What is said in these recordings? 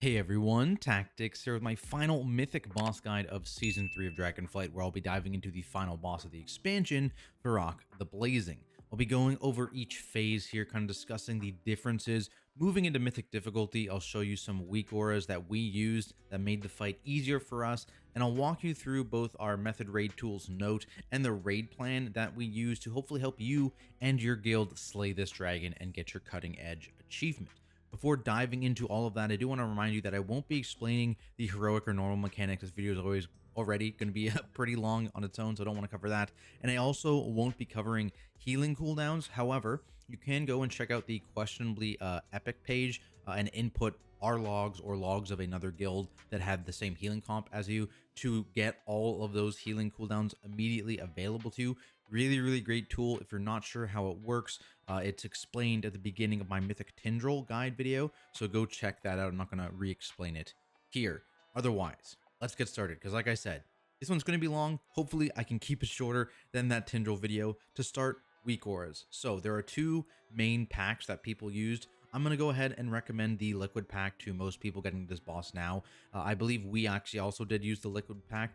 Hey everyone, Tactics here with my final Mythic boss guide of Season 3 of Dragonflight, where I'll be diving into the final boss of the expansion, FYRAKK the Blazing. I'll be going over each phase here, kind of discussing the differences. Moving into Mythic difficulty, I'll show you some weak auras that we used that made the fight easier for us, and I'll walk you through both our Method Raid Tools note and the raid plan that we use to hopefully help you and your guild slay this dragon and get your cutting edge achievement. Before diving into all of that, I do want to remind you that I won't be explaining the heroic or normal mechanics. This video is already going to be pretty long on its own, so I don't want to cover that. And I also won't be covering healing cooldowns. However, you can go and check out the questionably epic page and input our logs or logs of another guild that had the same healing comp as you to get all of those healing cooldowns immediately available to you. Really great tool. If you're not sure how it works, it's explained at the beginning of my Mythic Tendril guide video, so go check that out. I'm not going to re-explain it here. Otherwise, let's get started, because like I said, this one's going to be long. Hopefully I can keep it shorter than that Tendril video. To start, weak auras. So there are two main packs that people used. I'm going to go ahead and recommend the liquid pack to most people getting this boss now. I believe we actually also did use the liquid pack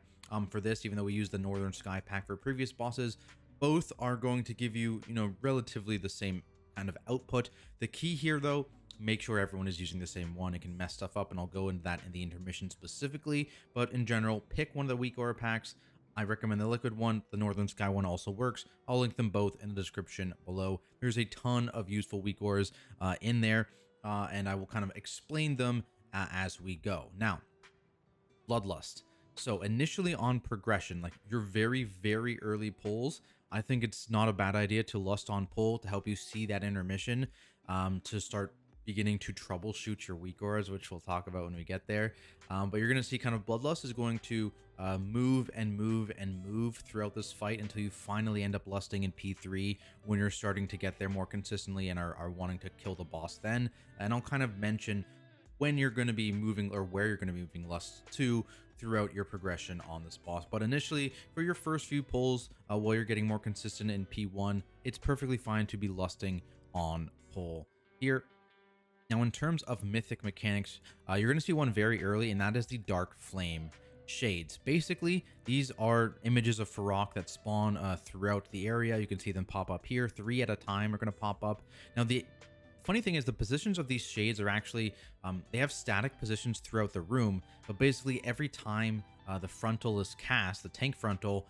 for this, even though we used the Northern Sky pack for previous bosses. Both are going to give you, relatively the same kind of output. The key here, though, make sure everyone is using the same one. It can mess stuff up, and I'll go into that in the intermission specifically. But in general, pick one of the weak aura packs. I recommend the liquid one. The Northern Sky one also works. I'll link them both in the description below. There's a ton of useful weak auras in there, and I will kind of explain them as we go. Now, Bloodlust. So initially on progression, like your very early pulls, I think it's not a bad idea to lust on pull to help you see that intermission, to start beginning to troubleshoot your weak auras, which we'll talk about when we get there. But you're going to see kind of Bloodlust is going to move throughout this fight until you finally end up lusting in P3 when you're starting to get there more consistently and are wanting to kill the boss then. And I'll kind of mention when you're going to be moving or where you're going to be moving lust to throughout your progression on this boss. But initially, for your first few pulls, while you're getting more consistent in P1, it's perfectly fine to be lusting on pull here. Now, in terms of mythic mechanics, you're going to see one very early, and that is the Dark Flame Shades. Basically, these are images of FYRAKK that spawn throughout the area. You can see them pop up here. 3 at a time are going to pop up. Now, the funny thing is the positions of these shades are actually, they have static positions throughout the room, but basically every time the frontal is cast, the tank frontal,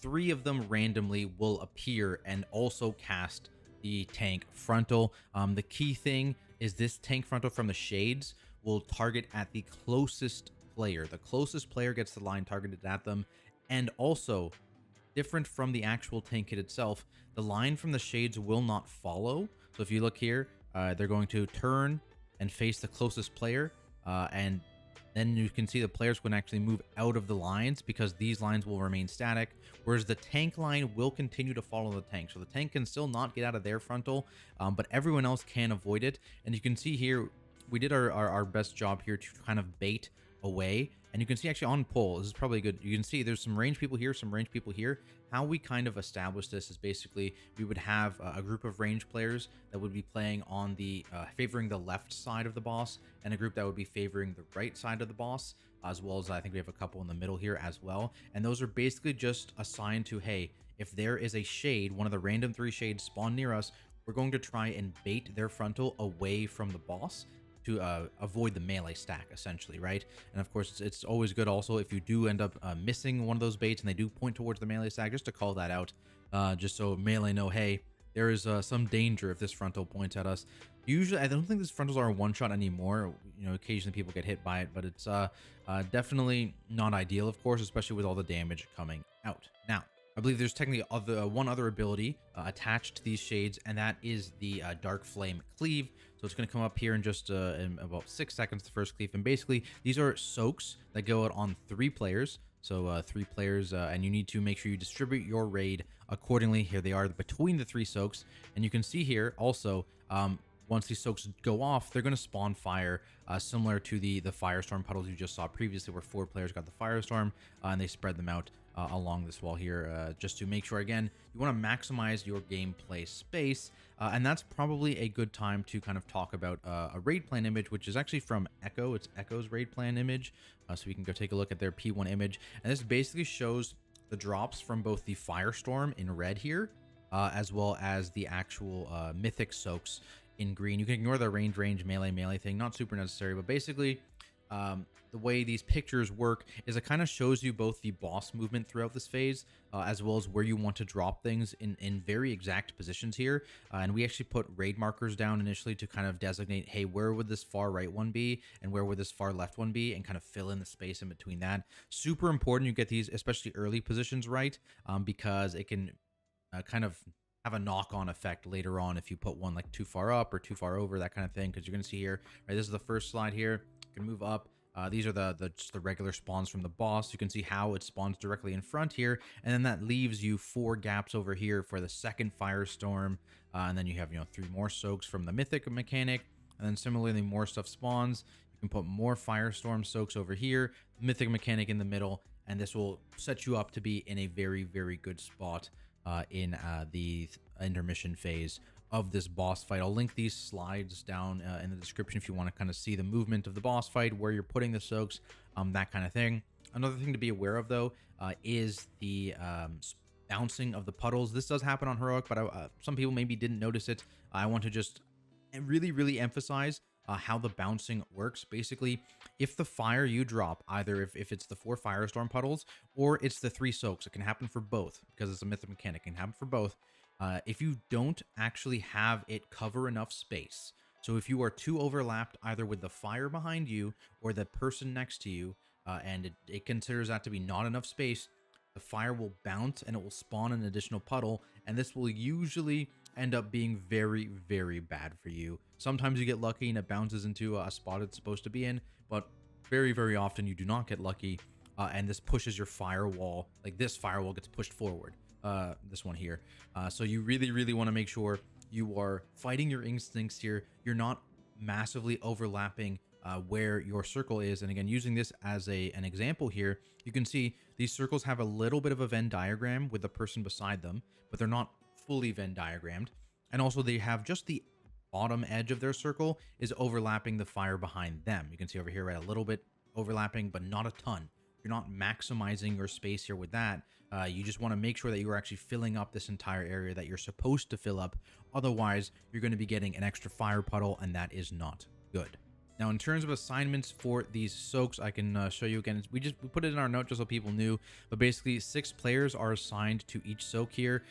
3 of them randomly will appear and also cast the tank frontal. The key thing is this tank frontal from the shades will target at the closest player. The closest player gets the line targeted at them, and also different from the actual tank kit itself, the line from the shades will not follow. So if you look here, they're going to turn and face the closest player, and then you can see the players can actually move out of the lines because these lines will remain static, whereas the tank line will continue to follow the tank. So the tank can still not get out of their frontal, but everyone else can avoid it. And you can see here, we did our best job here to kind of bait away, and you can see actually on pull, this is probably good. You can see there's some range people here, some range people here. How we kind of establish this is basically we would have a group of range players that would be playing on the favoring the left side of the boss, and a group that would be favoring the right side of the boss, as well as I think we have a couple in the middle here as well. And those are basically just assigned to, hey, if there is a shade, one of the random 3 shades spawn near us, we're going to try and bait their frontal away from the boss to avoid the melee stack, essentially, right? And of course, it's always good also if you do end up missing one of those baits and they do point towards the melee stack, just to call that out, just so melee know, hey, there is some danger if this frontal points at us. Usually, I don't think these frontals are a one-shot anymore. Occasionally people get hit by it, but it's definitely not ideal, of course, especially with all the damage coming out. Now, I believe there's technically one other ability attached to these shades, and that is the Dark Flame Cleave. So it's going to come up here in just in about 6 seconds, the first cleave. And basically, these are soaks that go out on 3 players. So 3 players, and you need to make sure you distribute your raid accordingly. Here they are between the 3 soaks. And you can see here also, once these soaks go off, they're going to spawn fire, similar to the firestorm puddles you just saw previously, where 4 players got the firestorm, and they spread them out along this wall here, just to make sure, again, you want to maximize your gameplay space. And that's probably a good time to kind of talk about a raid plan image, which is actually from Echo. It's Echo's raid plan image. So we can go take a look at their P1 image. And this basically shows the drops from both the firestorm in red here, as well as the actual mythic soaks in green. You can ignore the range melee thing, not super necessary, but basically the way these pictures work is it kind of shows you both the boss movement throughout this phase, as well as where you want to drop things in very exact positions here. And we actually put raid markers down initially to kind of designate, hey, where would this far right one be and where would this far left one be, and kind of fill in the space in between that. Super important you get these, especially early positions, right, because it can kind of have a knock-on effect later on if you put one like too far up or too far over, that kind of thing. Because you're going to see here, right, this is the first slide here. You can move up. These are just the regular spawns from the boss. You can see how it spawns directly in front here, and then that leaves you 4 gaps over here for the second firestorm, and then you have 3 more soaks from the mythic mechanic, and then similarly more stuff spawns. You can put more firestorm soaks over here, mythic mechanic in the middle, and this will set you up to be in a very, very good spot in the intermission phase of this boss fight. I'll link these slides down in the description if you want to kind of see the movement of the boss fight, where you're putting the soaks, that kind of thing. Another thing to be aware of, though, is the bouncing of the puddles. This does happen on heroic, but some people maybe didn't notice it. I want to just really emphasize how the bouncing works. Basically, if the fire you drop, either if it's the 4 firestorm puddles or it's the 3 soaks, it can happen for both because it's a mythic mechanic. It can happen for both. If you don't actually have it cover enough space, so if you are too overlapped either with the fire behind you or the person next to you, and it considers that to be not enough space, the fire will bounce and it will spawn an additional puddle, and this will usually end up being very, very bad for you. Sometimes you get lucky and it bounces into a spot it's supposed to be in, but very, very often you do not get lucky, and this pushes your firewall, like this firewall gets pushed forward. This one here. So you really want to make sure you are fighting your instincts here. You're not massively overlapping where your circle is. And again, using this as an example here, you can see these circles have a little bit of a Venn diagram with the person beside them, but they're not fully Venn diagrammed. And also they have just the bottom edge of their circle is overlapping the fire behind them. You can see over here, right, a little bit overlapping, but not a ton. You're not maximizing your space here with that. You just want to make sure that you're actually filling up this entire area that you're supposed to fill up. Otherwise, you're going to be getting an extra fire puddle, and that is not good. Now, in terms of assignments for these soaks, I can show you again. We put it in our note just so people knew, but basically 6 players are assigned to each soak here,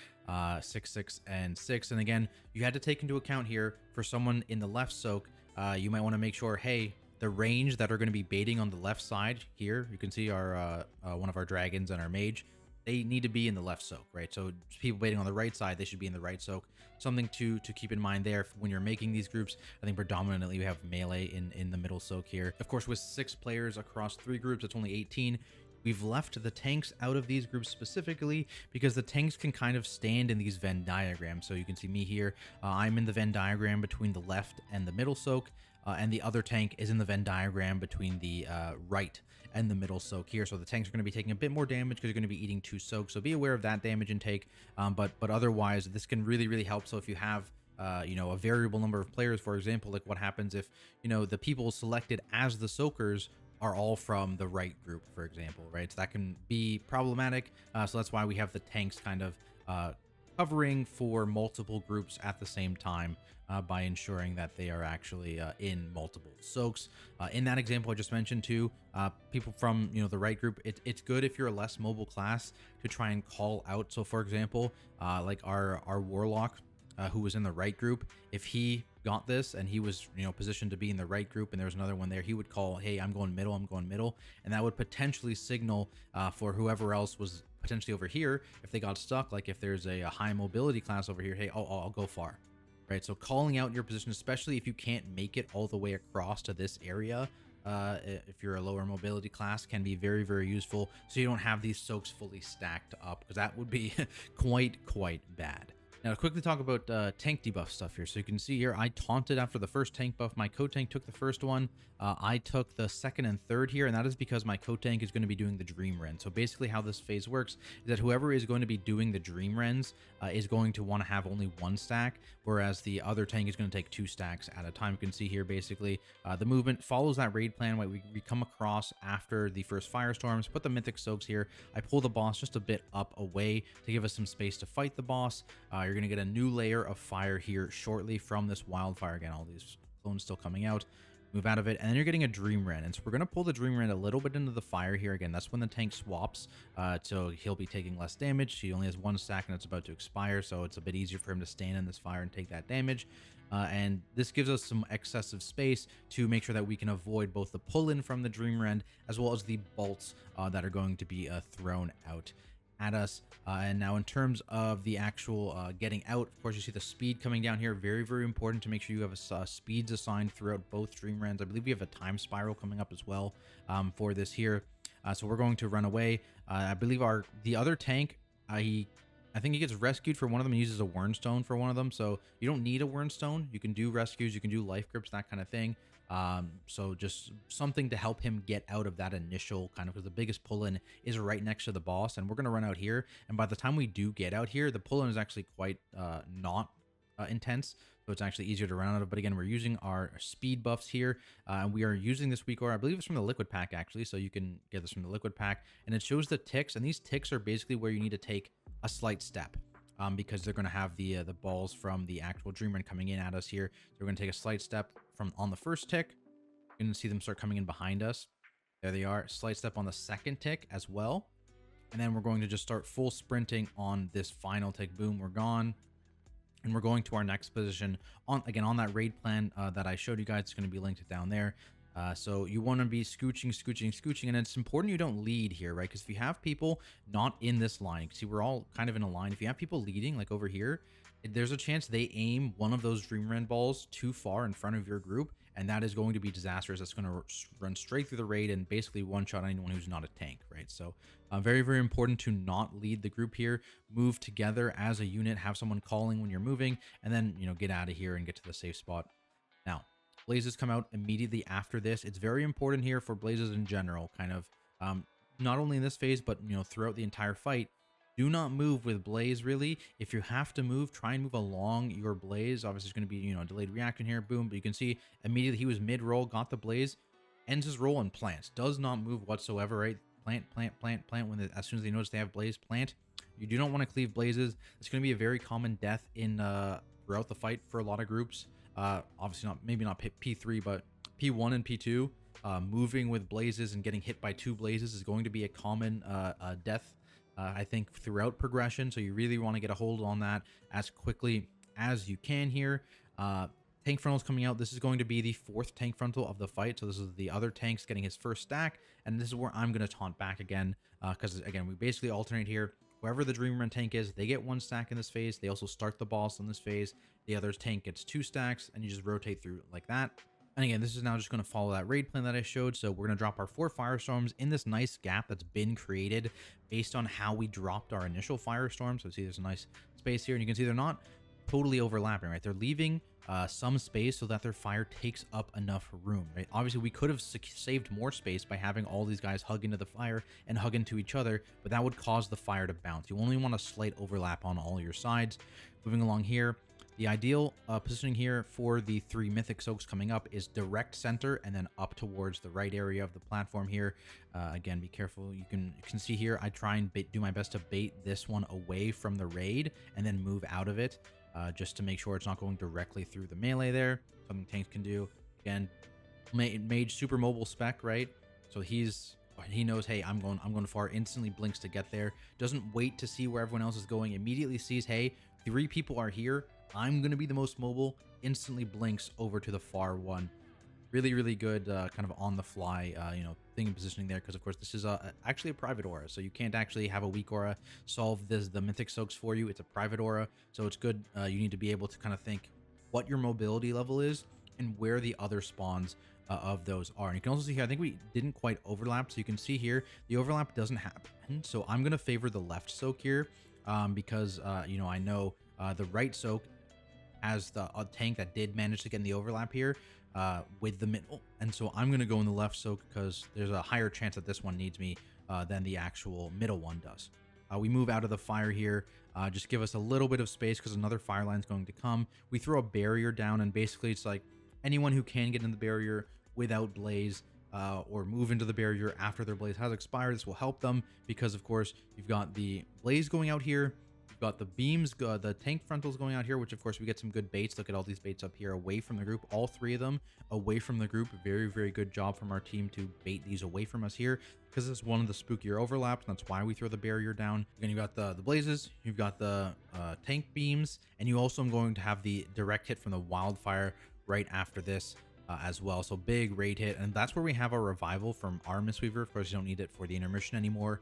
6, 6, and 6. And again, you had to take into account here for someone in the left soak, you might want to make sure, hey, the range that are going to be baiting on the left side here, you can see our one of our dragons and our mage, they need to be in the left soak, right? So people baiting on the right side, they should be in the right soak. Something to keep in mind there when you're making these groups. I think predominantly we have melee in the middle soak here. Of course, with 6 players across 3 groups, it's only 18. We've left the tanks out of these groups specifically because the tanks can kind of stand in these Venn diagrams. So you can see me here. I'm in the Venn diagram between the left and the middle soak. And the other tank is in the Venn diagram between the right and the middle soak here. So the tanks are going to be taking a bit more damage because you're going to be eating 2 soaks. So be aware of that damage intake. But otherwise, this can really help. So if you have a variable number of players, for example, like what happens if the people selected as the soakers are all from the right group, for example, right? So that can be problematic. So that's why we have the tanks kind of covering for multiple groups at the same time, by ensuring that they are actually in multiple soaks. In that example I just mentioned too, people from the right group, it's good if you're a less mobile class to try and call out. So for example, like our warlock, who was in the right group, if he got this and he was positioned to be in the right group and there was another one there, he would call, hey, I'm going middle, and that would potentially signal for whoever else was potentially over here, if they got stuck, like if there's a high mobility class over here, hey, I'll go far, right? So calling out your position, especially if you can't make it all the way across to this area, if you're a lower mobility class, can be very useful, so you don't have these soaks fully stacked up, because that would be quite bad. Now, to quickly talk about tank debuff stuff here. So you can see here, I taunted after the first tank buff. My co-tank took the first one. I took the second and third here, and that is because my co-tank is going to be doing the Dream Ren. So basically how this phase works is that whoever is going to be doing the Dream Rens is going to want to have only one stack, whereas the other tank is going to take 2 stacks at a time. You can see here, basically, the movement follows that raid plan. We come across after the first firestorms, put the Mythic Soaks here. I pull the boss just a bit up away to give us some space to fight the boss. You're going to get a new layer of fire here shortly from this wildfire. Again, all these clones still coming out. Move out of it, and then you're getting a Dream Ren. And so we're going to pull the Dream Ren a little bit into the fire here. Again, that's when the tank swaps, so he'll be taking less damage. He only has 1 stack, and it's about to expire, so it's a bit easier for him to stand in this fire and take that damage. And this gives us some excessive space to make sure that we can avoid both the pull-in from the Dream Ren as well as the bolts that are going to be thrown out at us. And now in terms of the actual getting out, of course, you see the speed coming down here. Very, very important to make sure you have speeds assigned throughout both Dream Rens. I believe we have a time spiral coming up as well for this here. So we're going to run away. I believe the other tank, I think he gets rescued for one of them and uses a Wernstone for one of them. So you don't need a Wernstone. You can do rescues, you can do life grips, that kind of thing. So just something to help him get out of that initial kind of, because the biggest pull-in is right next to the boss, and we're going to run out here. And by the time we do get out here, the pull-in is actually quite not intense, so it's actually easier to run out of. But again, we're using our speed buffs here, and we are using this weak aura. I believe it's from the liquid pack, actually, so you can get this from the liquid pack, and it shows the ticks, and these ticks are basically where you need to take a slight step. Because they're going to have the balls from the actual Dream Ren coming in at us here. So we're going to take a slight step from on the first tick. You're going to see them start coming in behind us. There they are. Slight step on the second tick as well. And then we're going to just start full sprinting on this final tick. Boom, we're gone. And we're going to our next position on that raid plan that I showed you guys. It's going to be linked down there. So you want to be scooching, and it's important you don't lead here, right? Because if you have people not in this line, see, we're all kind of in a line. If you have people leading, like over here, there's a chance they aim one of those Dream Ren balls too far in front of your group, and that is going to be disastrous. That's going to run straight through the raid and basically one-shot anyone who's not a tank, right? So very, very important to not lead the group here. Move together as a unit, have someone calling when you're moving, and then, you know, get out of here and get to the safe spot. Now, blazes come out immediately after this. It's very important here for blazes in general, kind of not only in this phase, but, you know, throughout the entire fight. Do not move with blaze, really. If you have to move, try and move along your blaze. Obviously, there's going to be, you know, a delayed reaction here. Boom. But you can see immediately he was mid-roll, got the blaze, ends his roll and plants. Does not move whatsoever, right? Plant. As soon as they notice they have blaze, plant. You do not want to cleave blazes. It's going to be a very common death in throughout the fight for a lot of groups. Obviously maybe not P3, but P1 and P2, moving with blazes and getting hit by 2 blazes is going to be a common death, I think, throughout progression. So you really want to get a hold on that as quickly as you can here. Tank frontal's coming out. This is going to be the 4th tank frontal of the fight. So this is the other tanks getting his first stack, and this is where I'm going to taunt back again, because again, we basically alternate here. Whoever the Dream Ren tank is, they get 1 stack in this phase. They also start the boss in this phase. The other tank gets 2 stacks, and you just rotate through like that. And again, this is now just going to follow that raid plan that I showed. So we're going to drop our 4 firestorms in this nice gap that's been created based on how we dropped our initial firestorm. So see, there's a nice space here, and you can see they're not totally overlapping, right? They're leaving some space so that their fire takes up enough room, right? Obviously, we could have saved more space by having all these guys hug into the fire and hug into each other, but that would cause the fire to bounce. You only want a slight overlap on all your sides. Moving along here, the ideal positioning here for the 3 Mythic Soaks coming up is direct center and then up towards the right area of the platform here. Again, be careful. You can see here, I try and do my best to bait this one away from the raid and then move out of it. Just to make sure it's not going directly through the melee there. Something tanks can do. Again, mage super mobile spec, right? So he knows, hey, I'm going far. Instantly blinks to get there. Doesn't wait to see where everyone else is going. Immediately sees, hey, 3 people are here. I'm going to be the most mobile. Instantly blinks over to the far one. Really, really good kind of on the fly, you know, thing and positioning there, because of course this is actually a private aura, so you can't actually have a weak aura solve the Mythic Soaks for you. It's a private aura, so it's good. You need to be able to kind of think what your mobility level is and where the other spawns of those are. And you can also see here, I think we didn't quite overlap, so you can see here the overlap doesn't happen. So I'm going to favor the left soak here, because you know, I know The right soak has the tank that did manage to get in the overlap here with the middle, and so I'm going to go in the left soak because there's a higher chance that this one needs me than the actual middle one does. We move out of the fire here, just give us a little bit of space because another fire line is going to come. We throw a barrier down, and basically it's like anyone who can get in the barrier without blaze or move into the barrier after their blaze has expired, this will help them because of course you've got the blaze going out here, you've got the beams, the tank frontals going out here, which of course we get some good baits. Look at all these baits up here away from the group, all three of them away from the group. Very, very good job from our team to bait these away from us here because it's one of the spookier overlaps, and that's why we throw the barrier down. Again, you got the blazes, you've got the tank beams, and you also am going to have the direct hit from the wildfire right after this as well. So big raid hit, and that's where we have our revival from our Mistweaver. Of course, you don't need it for the intermission anymore,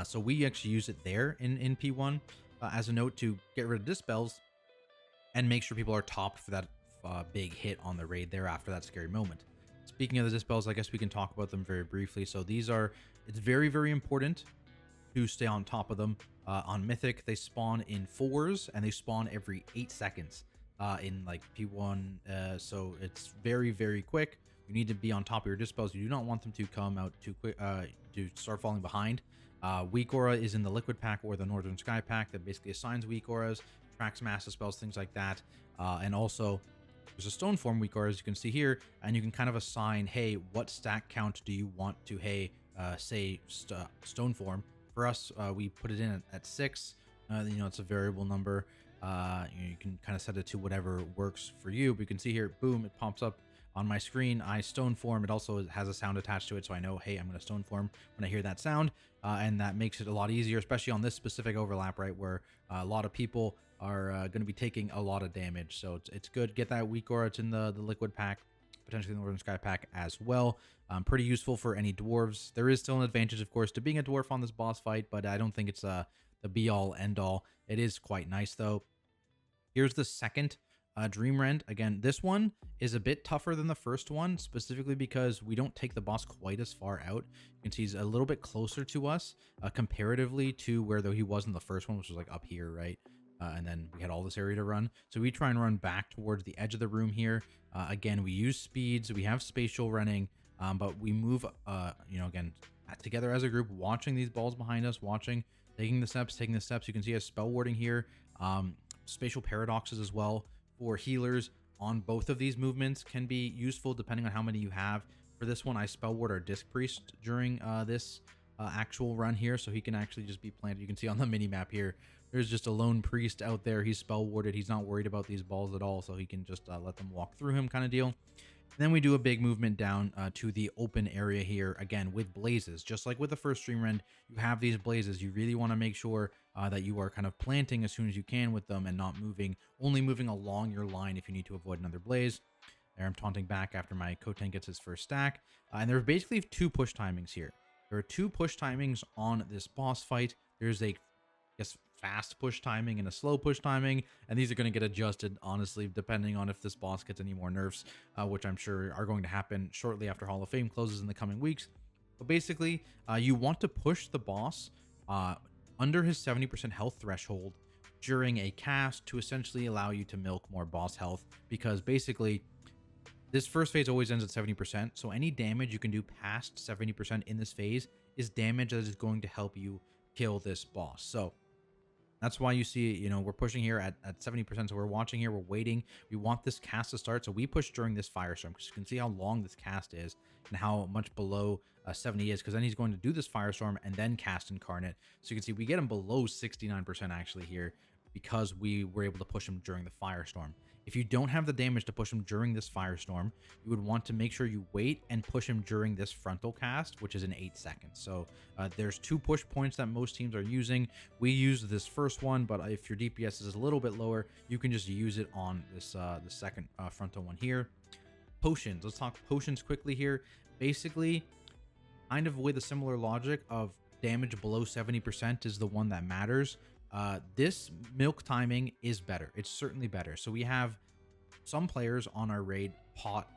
so we actually use it there in P1 as a note to get rid of dispels and make sure people are topped for that big hit on the raid there after that scary moment. Speaking of the dispels, I guess we can talk about them very briefly. So these are, it's very, very important to stay on top of them. On Mythic, they spawn in 4s and they spawn every 8 seconds in like P1. So it's very, very quick. You need to be on top of your dispels. You do not want them to come out too quick to start falling behind. Weak Aura is in the Liquid pack or the Northern Sky pack that basically assigns weak auras, tracks massive spells, things like that. And also there's a stone form weak aura, as you can see here, and you can kind of assign, hey, what stack count do you want to, hey, say stone form. For us, we put it in at 6. You know, it's a variable number. You can kind of set it to whatever works for you. But you can see here, boom, it pops up on my screen. I stone form. It also has a sound attached to it, so I know, hey, I'm going to stone form when I hear that sound, and that makes it a lot easier, especially on this specific overlap, right, where a lot of people are going to be taking a lot of damage. So it's good. Get that weak aura. It's in the Liquid pack, potentially the Northern Sky pack as well. Pretty useful for any dwarves. There is still an advantage, of course, to being a dwarf on this boss fight, but I don't think it's the be-all, end-all. It is quite nice, though. Here's the second Dream Rend. Again, this one is a bit tougher than the first one, specifically because we don't take the boss quite as far out. You can see he's a little bit closer to us comparatively to where though he was in the first one, which was like up here, right? And then we had all this area to run. So we try and run back towards the edge of the room here. Again, we use speeds, we have spatial running, but we move, you know, again, together as a group, watching these balls behind us, taking the steps. You can see a spell warding here, spatial paradoxes as well for healers on both of these movements can be useful depending on how many you have. For this one, I spell ward our Disc Priest during this actual run here, so he can actually just be planted. You can see on the mini map here, there's just a lone priest out there. He's spell warded. He's not worried about these balls at all, so he can just let them walk through him, kind of deal. And then we do a big movement down to the open area here, again with blazes. Just like with the first Dream Rend, you have these blazes. You really want to make sure that you are kind of planting as soon as you can with them and not only moving along your line if you need to avoid another blaze. There, I'm taunting back after my Kotan gets his first stack. And there are basically 2 push timings here. There are 2 push timings on this boss fight. There's a, I guess, fast push timing and a slow push timing, and these are going to get adjusted, honestly, depending on if this boss gets any more nerfs, which I'm sure are going to happen shortly after Hall of Fame closes in the coming weeks. But basically, you want to push the boss under his 70% health threshold during a cast to essentially allow you to milk more boss health, because basically this first phase always ends at 70%, so any damage you can do past 70% in this phase is damage that is going to help you kill this boss. So that's why you see, you know, we're pushing here at 70%. So we're watching here, we're waiting. We want this cast to start. So we push during this firestorm because you can see how long this cast is and how much below 70 is, because then he's going to do this firestorm and then cast Incarnate. So you can see we get him below 69% actually here because we were able to push him during the firestorm. If you don't have the damage to push him during this firestorm, you would want to make sure you wait and push him during this frontal cast, which is in 8 seconds. So there's 2 push points that most teams are using. We use this first one, but if your DPS is a little bit lower, you can just use it on this the second frontal one here. Potions. Let's talk potions quickly here. Basically, kind of with a similar logic of damage below 70% is the one that matters. This milk timing is better. It's certainly better. So we have some players on our raid pot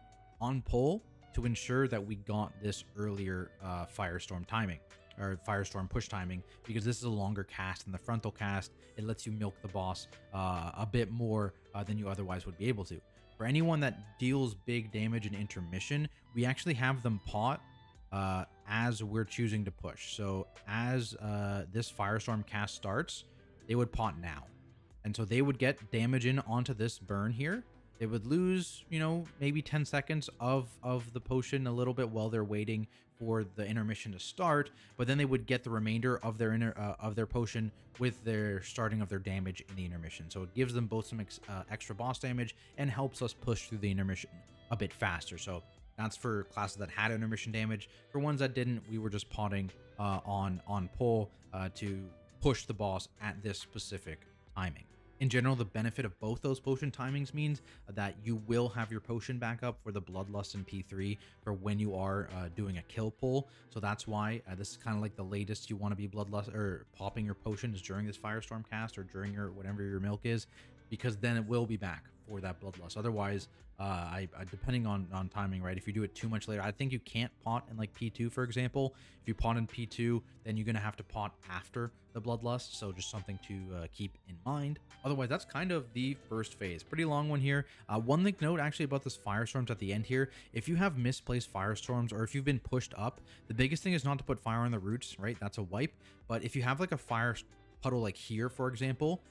on pull to ensure that we got this earlier firestorm timing. or Firestorm push timing, because this is a longer cast than the frontal cast. It lets you milk the boss a bit more than you otherwise would be able to. For anyone that deals big damage in intermission, we actually have them pot as we're choosing to push. So as this Firestorm cast starts, they would pot now. And so they would get damage in onto this burn here. They would lose, you know, maybe 10 seconds of the potion a little bit while they're waiting for the intermission to start, but then they would get the remainder of their potion with their starting of their damage in the intermission. So it gives them both some extra boss damage and helps us push through the intermission a bit faster. So that's for classes that had intermission damage. For ones that didn't, we were just potting on pull to push the boss at this specific timing. In general, the benefit of both those potion timings means that you will have your potion back up for the Bloodlust and P3 for when you are doing a kill pull. So that's why this is kind of like the latest you want to be Bloodlust or popping your potions during this Firestorm cast or during your whatever your milk is, because then it will be back for that Bloodlust. Otherwise, depending on timing, right? If you do it too much later, I think you can't pot in like P2, for example. If you pot in P2, then you're going to have to pot after the Bloodlust. So just something to keep in mind. Otherwise, that's kind of the first phase. Pretty long one here. One thing note actually about this Firestorms at the end here, if you have misplaced Firestorms or if you've been pushed up, the biggest thing is not to put fire on the roots, right? That's a wipe. But if you have like a fire puddle like here, for example,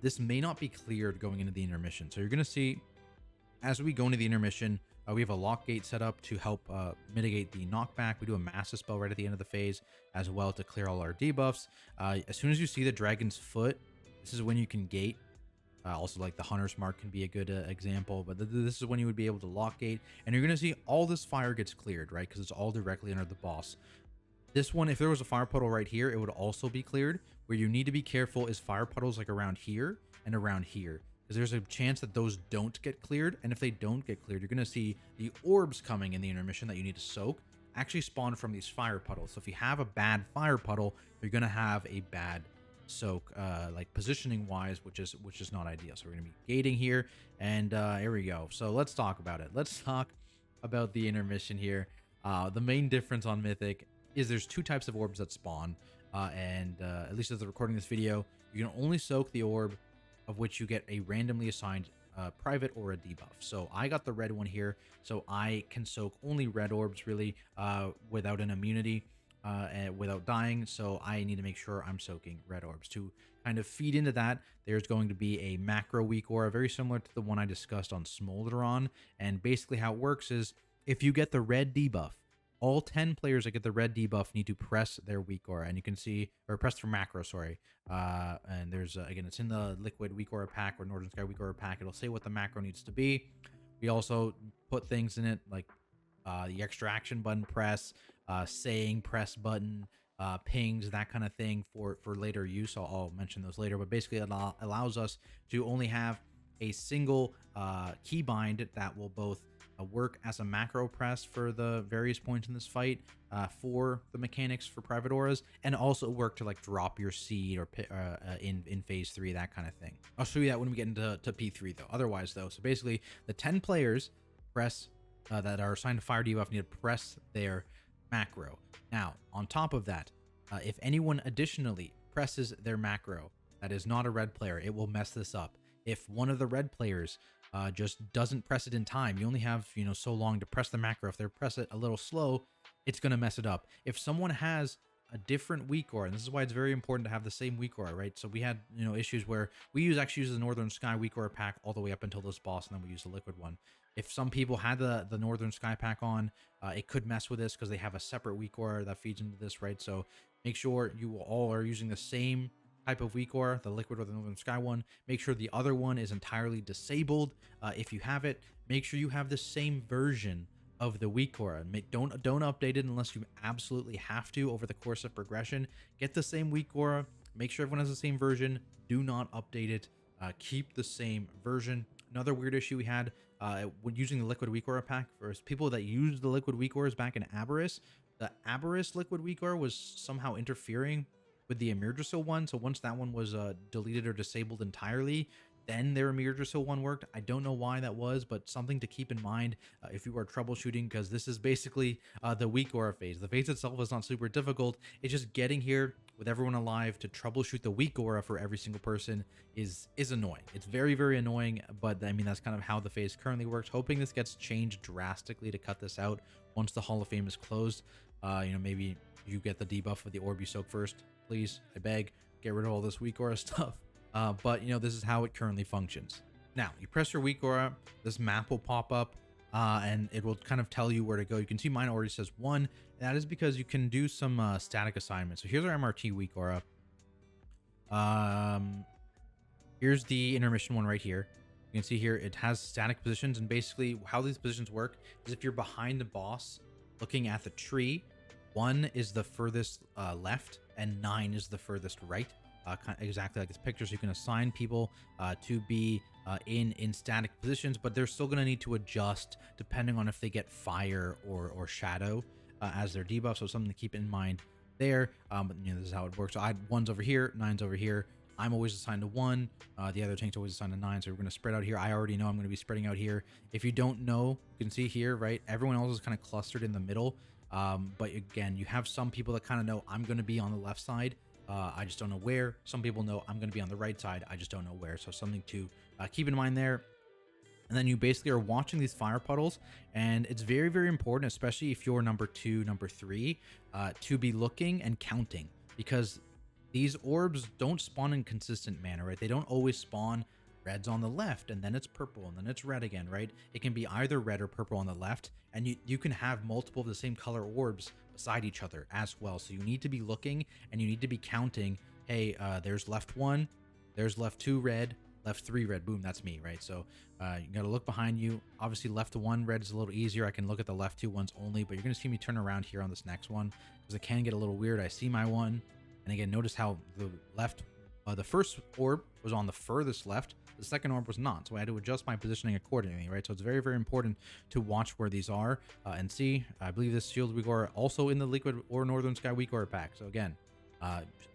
this may not be cleared going into the intermission. So you're going to see as we go into the intermission, we have a lock gate set up to help mitigate the knockback. We do a massive spell right at the end of the phase as well to clear all our debuffs. As soon as you see the dragon's foot, this is when you can gate. Also, like the hunter's mark can be a good example, but this is when you would be able to lock gate, and you're going to see all this fire gets cleared, right? Because it's all directly under the boss. This one, if there was a fire puddle right here, it would also be cleared. Where you need to be careful is fire puddles like around here and around here, because there's a chance that those don't get cleared. And if they don't get cleared, you're going to see the orbs coming in the intermission that you need to soak actually spawn from these fire puddles. So if you have a bad fire puddle, you're going to have a bad soak, like positioning wise, which is not ideal. So we're going to be gating here, and here we go. So let's talk about it. Let's talk about the intermission here. The main difference on Mythic is there's two types of orbs that spawn, and at least as I'm recording this video, you can only soak the orb of which you get a randomly assigned private or a debuff. So I got the red one here, so I can soak only red orbs really without an immunity and without dying. So I need to make sure I'm soaking red orbs. To kind of feed into that, there's going to be a macro weak aura very similar to the one I discussed on Smolderon. And basically how it works is if you get the red debuff, all 10 players that get the red debuff need to press their weak aura, and you can see, or press for macro, sorry. And there's, again, it's in the Liquid weak aura pack or Northern Sky weak aura pack. It'll say what the macro needs to be. We also put things in it like the extra action button press, saying press button, pings, that kind of thing for later use. I'll mention those later, but basically it allows us to only have a single keybind that will both work as a macro press for the various points in this fight for the mechanics for private auras, and also work to like drop your seed or in phase 3, that kind of thing. I'll show you that when we get into P3 though. Otherwise though, so basically the 10 players press that are assigned to fire debuff need to press their macro. Now on top of that, if anyone additionally presses their macro that is not a red player, it will mess this up. If one of the red players just doesn't press it in time, you only have, you know, so long to press the macro. If they press it a little slow, it's going to mess it up. If someone has a different weak aura, and this is why it's very important to have the same weak aura, right? So we had, you know, issues where we actually use the Northern Sky weak aura pack all the way up until this boss, and then we use the liquid one. If some people had the Northern Sky pack on, it could mess with this because they have a separate weak aura that feeds into this, right? So make sure you all are using the same type of weak aura, the liquid or the Northern Sky one. Make sure the other one is entirely disabled. If you have it, make sure you have the same version of the weak aura. Don't update it unless you absolutely have to over the course of progression. Get the same weak aura. Make sure everyone has the same version. Do not update it. Keep the same version. Another weird issue we had when using the liquid weak aura pack, for people that used the liquid weak auras back in Aberrus, the Aberrus liquid weak aura was somehow interfering with the Amirdrassil one. So once that one was deleted or disabled entirely, then their Amirdrassil one worked. I don't know why that was, but something to keep in mind if you are troubleshooting, because this is basically the weak aura phase. The phase itself is not super difficult. It's just getting here with everyone alive to troubleshoot the weak aura for every single person is annoying. It's very, very annoying, but I mean, that's kind of how the phase currently works. Hoping this gets changed drastically to cut this out once the Hall of Fame is closed. You know, maybe you get the debuff of the orb you soak first. Please, I beg, get rid of all this weak aura stuff. But you know, this is how it currently functions. Now you press your weak aura, this map will pop up and it will kind of tell you where to go. You can see mine already says 1, and that is because you can do some static assignments. So here's our MRT weak aura. Here's the intermission one right here. You can see here it has static positions, and basically how these positions work is if you're behind the boss looking at the tree, 1 is the furthest left and 9 is the furthest right. Exactly like this picture. So you can assign people to be in static positions, but they're still going to need to adjust depending on if they get fire or shadow as their debuff. So something to keep in mind there. But you know, this is how it works. So I 1's over here, 9's over here. I'm always assigned to 1. The other tank's always assigned to 9. So we're going to spread out here. I already know I'm going to be spreading out here. If you don't know, you can see here, right? Everyone else is kind of clustered in the middle. But again, you have some people that kind of know I'm going to be on the left side. I just don't know where. Some people know I'm going to be on the right side. I just don't know where. So something to keep in mind there. And then you basically are watching these fire puddles, and it's very, very important, especially if you're number 2, number 3, to be looking and counting, because these orbs don't spawn in consistent manner, right? They don't always spawn red's on the left and then it's purple and then it's red again, right? It can be either red or purple on the left, and you can have multiple of the same color orbs beside each other as well. So you need to be looking and you need to be counting. Hey, there's left 1, there's left 2 red, left 3 red. Boom, that's me, right? So you got to look behind you. Obviously left 1 red is a little easier. I can look at the left 2 ones only, but you're going to see me turn around here on this next one because it can get a little weird. I see my 1, and again, notice how the left, the first orb was on the furthest left. The second orb was not, so I had to adjust my positioning accordingly, right? So it's very, very important to watch where these are and see. I believe this Shield Weak Aura also in the Liquid or Northern Sky Weak Aura pack. So again,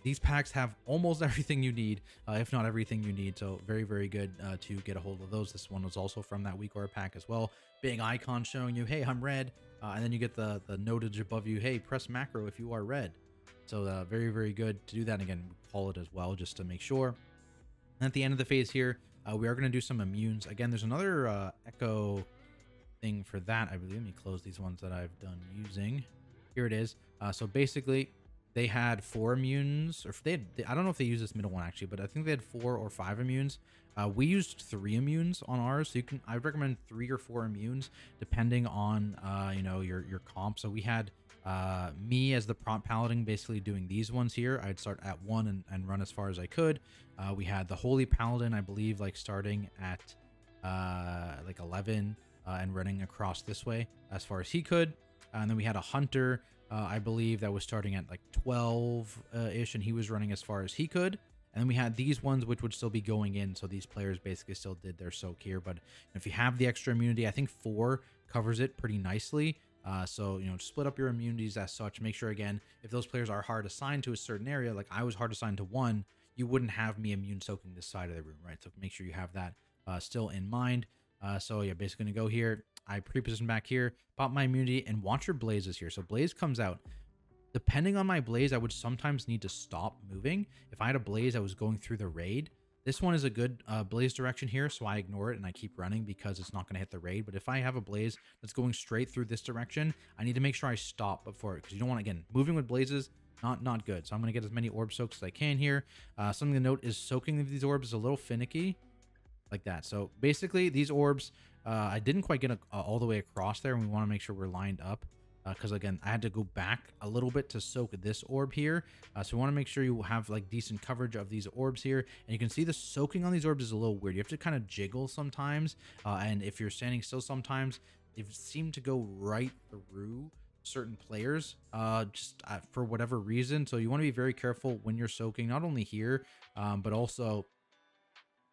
these packs have almost everything you need, if not everything you need. So very, very good to get a hold of those. This one was also from that Weak Aura pack as well. Big icon showing you, hey, I'm red. And then you get the notage above you, hey, press macro if you are red. So very, very good to do that. And again, call it as well just to make sure. And at the end of the phase here, we are going to do some immunes. Again, there's another echo thing for that, I believe. Let me close these ones that I've done using. Here it is. So basically, they had 4 immunes, or I don't know if they used this middle one actually, but I think they had 4 or 5 immunes. We used 3 immunes on ours, so I recommend 3 or 4 immunes depending on you know, your comp. So we had me as the prompt paladin basically doing these ones here. I'd start at 1 and run as far as I could. We had the holy paladin, I believe, like starting at like 11 and running across this way as far as he could. And then we had a hunter, I believe, that was starting at like 12 ish, and he was running as far as he could. And then we had these ones which would still be going in, so these players basically still did their soak here. But if you have the extra immunity, I think 4 covers it pretty nicely. So, you know, split up your immunities as such. Make sure, again, if those players are hard assigned to a certain area, like I was hard assigned to 1, you wouldn't have me immune soaking this side of the room, right? So make sure you have that still in mind. So yeah, basically gonna go here. I pre-position back here, pop my immunity, and watch your blazes here. So blaze comes out. Depending on my blaze, I would sometimes need to stop moving. If I had a blaze I was going through the raid, this one is a good blaze direction here, so I ignore it and I keep running because it's not going to hit the raid. But if I have a blaze that's going straight through this direction, I need to make sure I stop before it, because you don't want, again, moving with blazes, not good. So I'm going to get as many orb soaks as I can here. Something to note is soaking these orbs is a little finicky, like that. So basically these orbs, I didn't quite get all the way across there, and we want to make sure we're lined up. Because again, I had to go back a little bit to soak this orb here. So we want to make sure you have like decent coverage of these orbs here. And you can see the soaking on these orbs is a little weird. You have to kind of jiggle sometimes. And if you're standing still sometimes, they seem to go right through certain players for whatever reason. So you want to be very careful when you're soaking, not only here, but also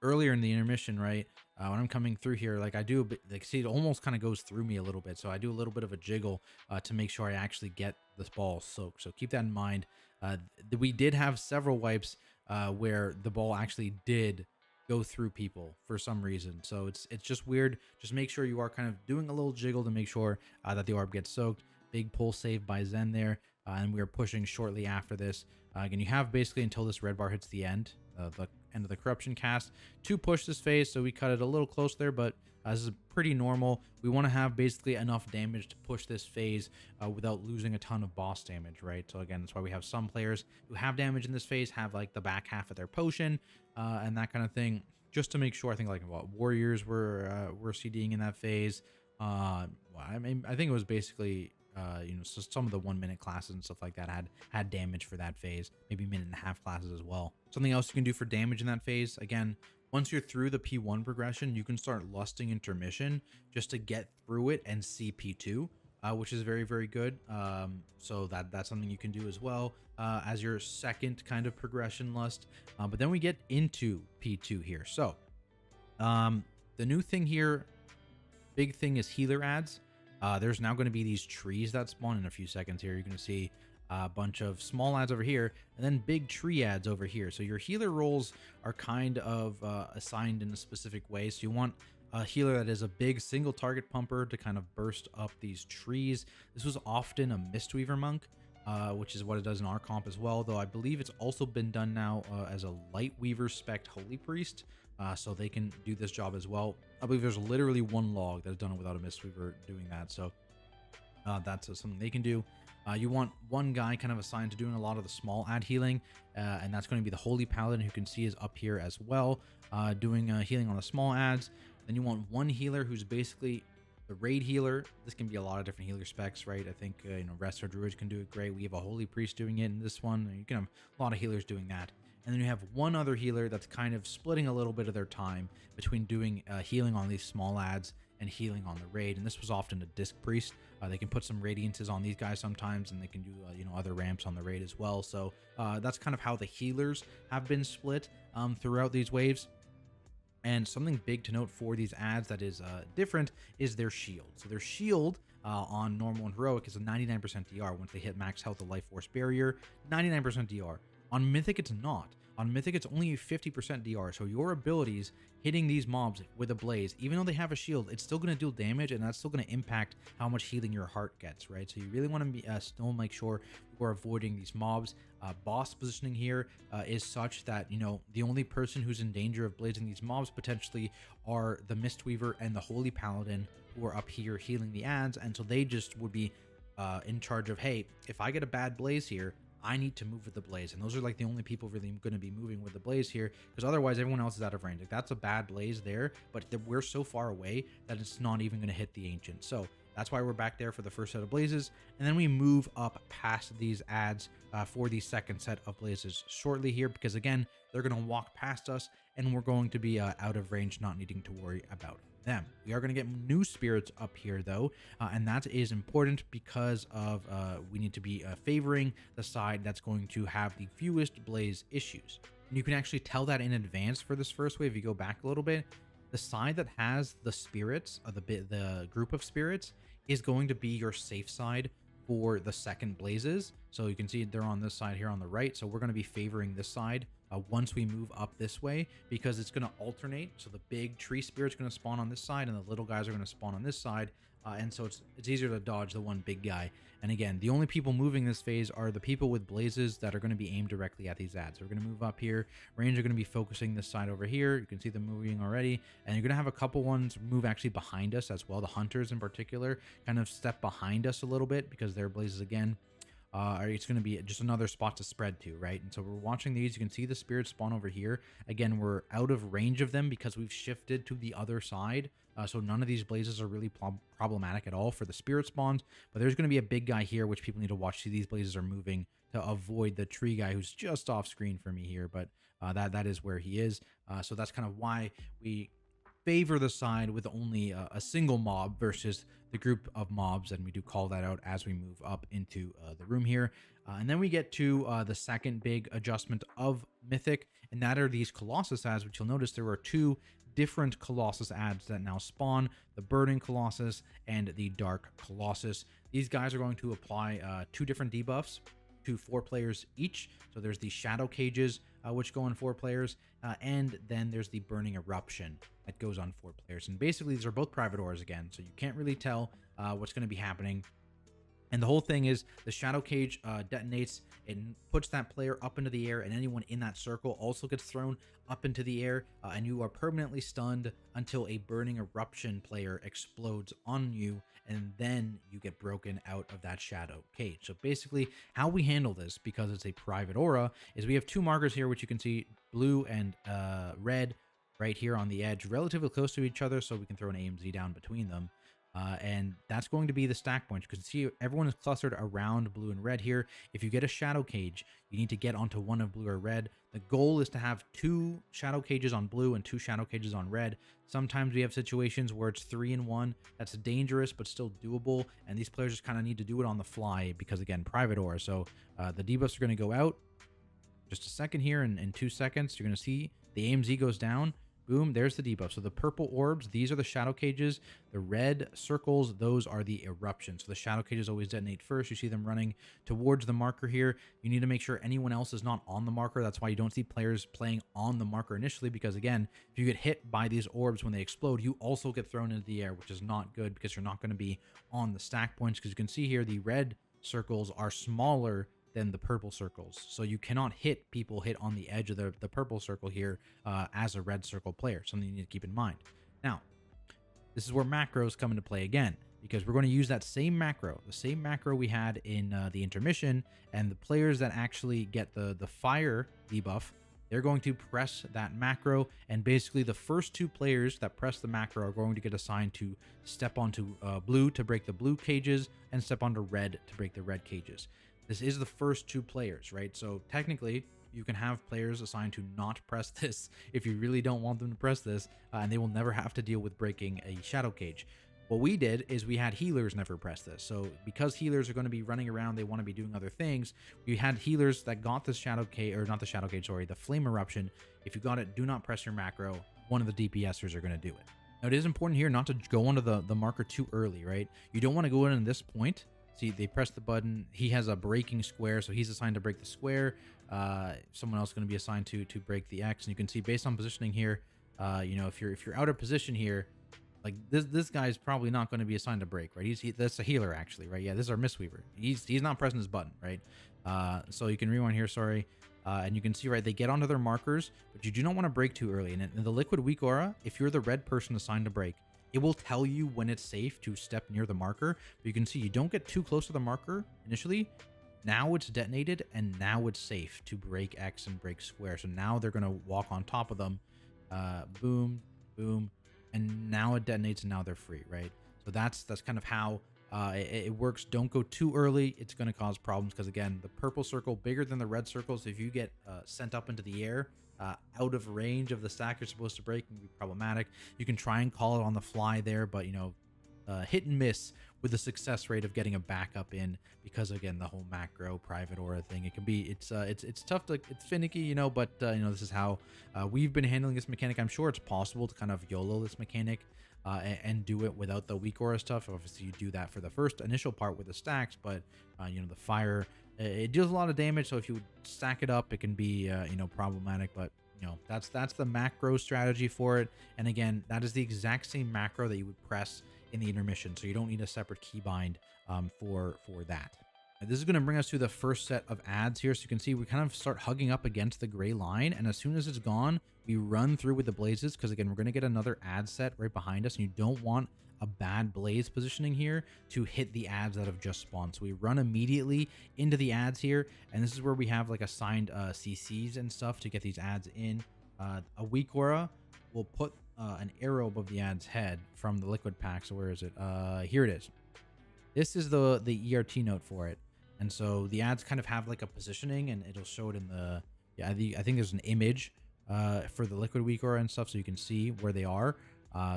earlier in the intermission, right? When I'm coming through here, like I do a bit, like, see, it almost kind of goes through me a little bit. So I do a little bit of a jiggle to make sure I actually get this ball soaked. So keep that in mind. We did have several wipes where the ball actually did go through people for some reason. So it's just weird. Just make sure you are kind of doing a little jiggle to make sure that the orb gets soaked. Big pull save by Zen there, and we are pushing shortly after this. Again, you have basically until this red bar hits the end of the corruption cast to push this phase. So we cut it a little close there, but this is pretty normal. We want to have basically enough damage to push this phase without losing a ton of boss damage, right? So again, that's why we have some players who have damage in this phase have like the back half of their potion and that kind of thing, just to make sure. I think like what warriors were CDing in that phase. I mean, I think it was basically you know, so some of the 1 minute classes and stuff like that had damage for that phase, maybe minute and a half classes as well. Something else you can do for damage in that phase, again, once you're through the P1 progression, you can start lusting intermission just to get through it and see P2, which is very, very good. So that's something you can do as well as your second kind of progression lust. But then we get into P2 here. So the new thing here, big thing is healer ads. There's now going to be these trees that spawn in a few seconds here. You're going to see a bunch of small ads over here and then big tree ads over here. So your healer roles are kind of assigned in a specific way. So you want a healer that is a big single target pumper to kind of burst up these trees. This was often a Mistweaver monk, which is what it does in our comp as well, though I believe it's also been done now as a light weaver spec holy priest. So they can do this job as well. I believe there's literally one log that's done it without a Mistweaver doing that. So that's something they can do. You want one guy kind of assigned to doing a lot of the small ad healing, and that's going to be the Holy Paladin, who you can see is up here as well, doing healing on the small ads. Then you want one healer who's basically the raid healer. This can be a lot of different healer specs, right? I think you know, rest or druids can do it great. We have a Holy Priest doing it in this one. You can have a lot of healers doing that. And then you have one other healer that's kind of splitting a little bit of their time between doing healing on these small ads and healing on the raid. And this was often a disc priest. They can put some radiances on these guys sometimes, and they can do you know, other ramps on the raid as well. So that's kind of how the healers have been split throughout these waves. And something big to note for these ads that is different is their shield. So their shield on normal and heroic is a 99% DR once they hit max health, the life force barrier. 99% DR. On Mythic, it's not. On Mythic, it's only 50% DR. So your abilities hitting these mobs with a blaze, even though they have a shield, it's still going to deal damage, and that's still going to impact how much healing your heart gets, right? So you really want to be still make sure you are avoiding these mobs. Boss positioning here is such that, you know, the only person who's in danger of blazing these mobs potentially are the Mistweaver and the Holy Paladin, who are up here healing the ads, and so they just would be in charge of, hey, if I get a bad blaze here, I need to move with the blaze. And those are like the only people really going to be moving with the blaze here, because otherwise everyone else is out of range. Like, that's a bad blaze there, but we're so far away that it's not even going to hit the ancient. So that's why we're back there for the first set of blazes, and then we move up past these ads for the second set of blazes shortly here, because again, they're going to walk past us and we're going to be out of range, not needing to worry about them. We are going to get new spirits up here though, and that is important because of we need to be favoring the side that's going to have the fewest blaze issues. And you can actually tell that in advance for this first wave. If you go back a little bit, the side that has the spirits, the group of spirits, is going to be your safe side for the second blazes. So you can see they're on this side here on the right. So we're going to be favoring this side once we move up this way, because it's going to alternate. So the big tree spirit's going to spawn on this side and the little guys are going to spawn on this side. And so it's easier to dodge the one big guy. And again, the only people moving this phase are the people with blazes that are going to be aimed directly at these ads. So we're going to move up here. Range are going to be focusing this side over here. You can see them moving already. And you're going to have a couple ones move actually behind us as well. The hunters in particular kind of step behind us a little bit because their blazes again. It's going to be just another spot to spread to, right? And so we're watching these. You can see the spirits spawn over here. Again, we're out of range of them because we've shifted to the other side. So none of these blazes are really problematic at all for the spirit spawns. But there's going to be a big guy here, which people need to watch. See, these blazes are moving to avoid the tree guy who's just off screen for me here. But that is where he is. So that's kind of why we favor the side with only a single mob versus the group of mobs, and we do call that out as we move up into the room here. And then we get to the second big adjustment of Mythic, and that are these Colossus ads, which you'll notice there are two different Colossus ads that now spawn, the Burning Colossus and the Dark Colossus. These guys are going to apply two different debuffs. to 4 players each. So there's the shadow cages, which go on 4 players, and then there's the burning eruption that goes on 4 players. And basically these are both private auras again, so you can't really tell what's going to be happening. And the whole thing is the shadow cage detonates and puts that player up into the air, and anyone in that circle also gets thrown up into the air, and you are permanently stunned until a burning eruption player explodes on you, and then you get broken out of that shadow cage. So basically how we handle this, because it's a private aura, is we have 2 markers here, which you can see blue and red right here on the edge, relatively close to each other, so we can throw an AMZ down between them. And that's going to be the stack points. You can see everyone is clustered around blue and red here. If you get a shadow cage, you need to get onto one of blue or red. The goal is to have 2 shadow cages on blue and 2 shadow cages on red. Sometimes we have situations where it's 3 in 1. That's dangerous, but still doable. And these players just kind of need to do it on the fly because, again, private aura. So the debuffs are going to go out just a second here. In 2 seconds, you're going to see the AMZ goes down. Boom, there's the debuff. So the purple orbs, these are the shadow cages. The red circles, those are the eruptions. So the shadow cages always detonate first. You see them running towards the marker here. You need to make sure anyone else is not on the marker. That's why you don't see players playing on the marker initially, because again, if you get hit by these orbs when they explode, you also get thrown into the air, which is not good because you're not going to be on the stack points. Because you can see here, the red circles are smaller than the purple circles, so you cannot hit people hit on the edge of the purple circle here as a red circle player. Something you need to keep in mind. Now, this is where macros come into play again, because we're going to use that same macro, the same macro we had in the intermission, and the players that actually get the fire debuff, they're going to press that macro, and basically the first 2 players that press the macro are going to get assigned to step onto blue to break the blue cages and step onto red to break the red cages. This is the first 2 players, right? So technically, you can have players assigned to not press this if you really don't want them to press this, and they will never have to deal with breaking a shadow cage. What we did is we had healers never press this. So because healers are going to be running around, they want to be doing other things, we had healers that got this shadow cage, or not the shadow cage, sorry, the flame eruption. If you got it, do not press your macro. One of the DPSers are going to do it. Now, it is important here not to go onto the marker too early, right? You don't want to go in at this point. See, they press the button. He has a breaking square, so he's assigned to break the square. Someone else is going to be assigned to break the X. And you can see based on positioning here, you know, if you're out of position here, like this guy's probably not going to be assigned to break, right? That's a healer actually, right? Yeah, this is our Mistweaver. He's not pressing his button, right? So you can rewind here, sorry. And you can see, right, they get onto their markers, but you do not want to break too early. And in the liquid weak aura, if you're the red person assigned to break, it will tell you when it's safe to step near the marker. But you can see you don't get too close to the marker initially. Now it's detonated, and now it's safe to break X and break square. So now they're going to walk on top of them. Boom, boom. And now it detonates, and now they're free, right? So that's kind of how it works. Don't go too early. It's going to cause problems because, again, the purple circle bigger than the red circle. So if you get sent up into the air, out of range of the stack you're supposed to break, can be problematic. You can try and call it on the fly there, but, you know, hit and miss with the success rate of getting a backup in, because again, the whole macro private aura thing, it can be, it's tough to, it's finicky, you know, but you know, this is how we've been handling this mechanic. I'm sure it's possible to kind of YOLO this mechanic and do it without the weak aura stuff. Obviously you do that for the first initial part with the stacks, but you know, the fire, it deals a lot of damage, so if you stack it up, it can be you know, problematic. But you know, that's the macro strategy for it. And again, that is the exact same macro that you would press in the intermission, so you don't need a separate keybind for that. And this is going to bring us to the first set of ads here. So you can see we kind of start hugging up against the gray line, and as soon as it's gone, we run through with the blazes, because again, we're going to get another ad set right behind us, and you don't want a bad blaze positioning here to hit the ads that have just spawned. So we run immediately into the ads here, and this is where we have like assigned CCs and stuff to get these ads in. A weak aura will put an arrow above the ad's head from the liquid pack. So where is it? Here it is. This is the ERT note for it. And so the ads kind of have like a positioning, and it'll show it in the, yeah, I think there's an image for the liquid weak aura and stuff, so you can see where they are.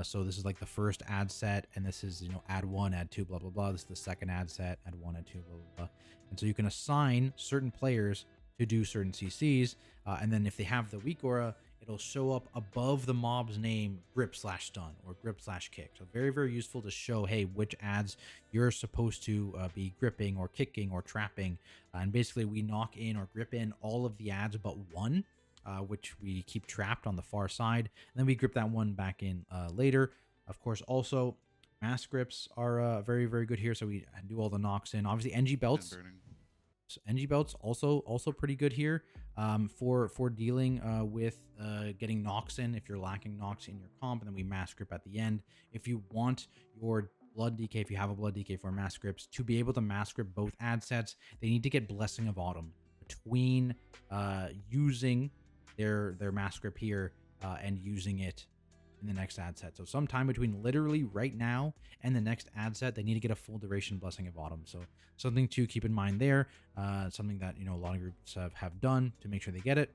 So this is like the first ad set, and this is, you know, ad 1, ad 2, blah, blah, blah. This is the second ad set, ad 1, ad 2, blah, blah, blah. And so you can assign certain players to do certain CCs. And then if they have the weak aura, it it'll show up above the mob's name, grip/stun or grip/kick. So very, very useful to show, hey, which ads you're supposed to be gripping or kicking or trapping. And basically we knock in or grip in all of the ads but one, which we keep trapped on the far side. And then we grip that one back in later. Of course, also mass grips are very, very good here. So we do all the knocks in. Obviously, NG belts. NG belts also pretty good here for dealing with getting knocks in if you're lacking knocks in your comp, and then we mass grip at the end. If you want your blood DK, if you have a blood DK for mass grips, to be able to mass grip both ad sets, they need to get Blessing of Autumn between using their mass grip here and using it in the next ad set. So sometime between literally right now and the next ad set, they need to get a full duration Blessing of Autumn. So something to keep in mind there, something that, you know, a lot of groups have done to make sure they get it.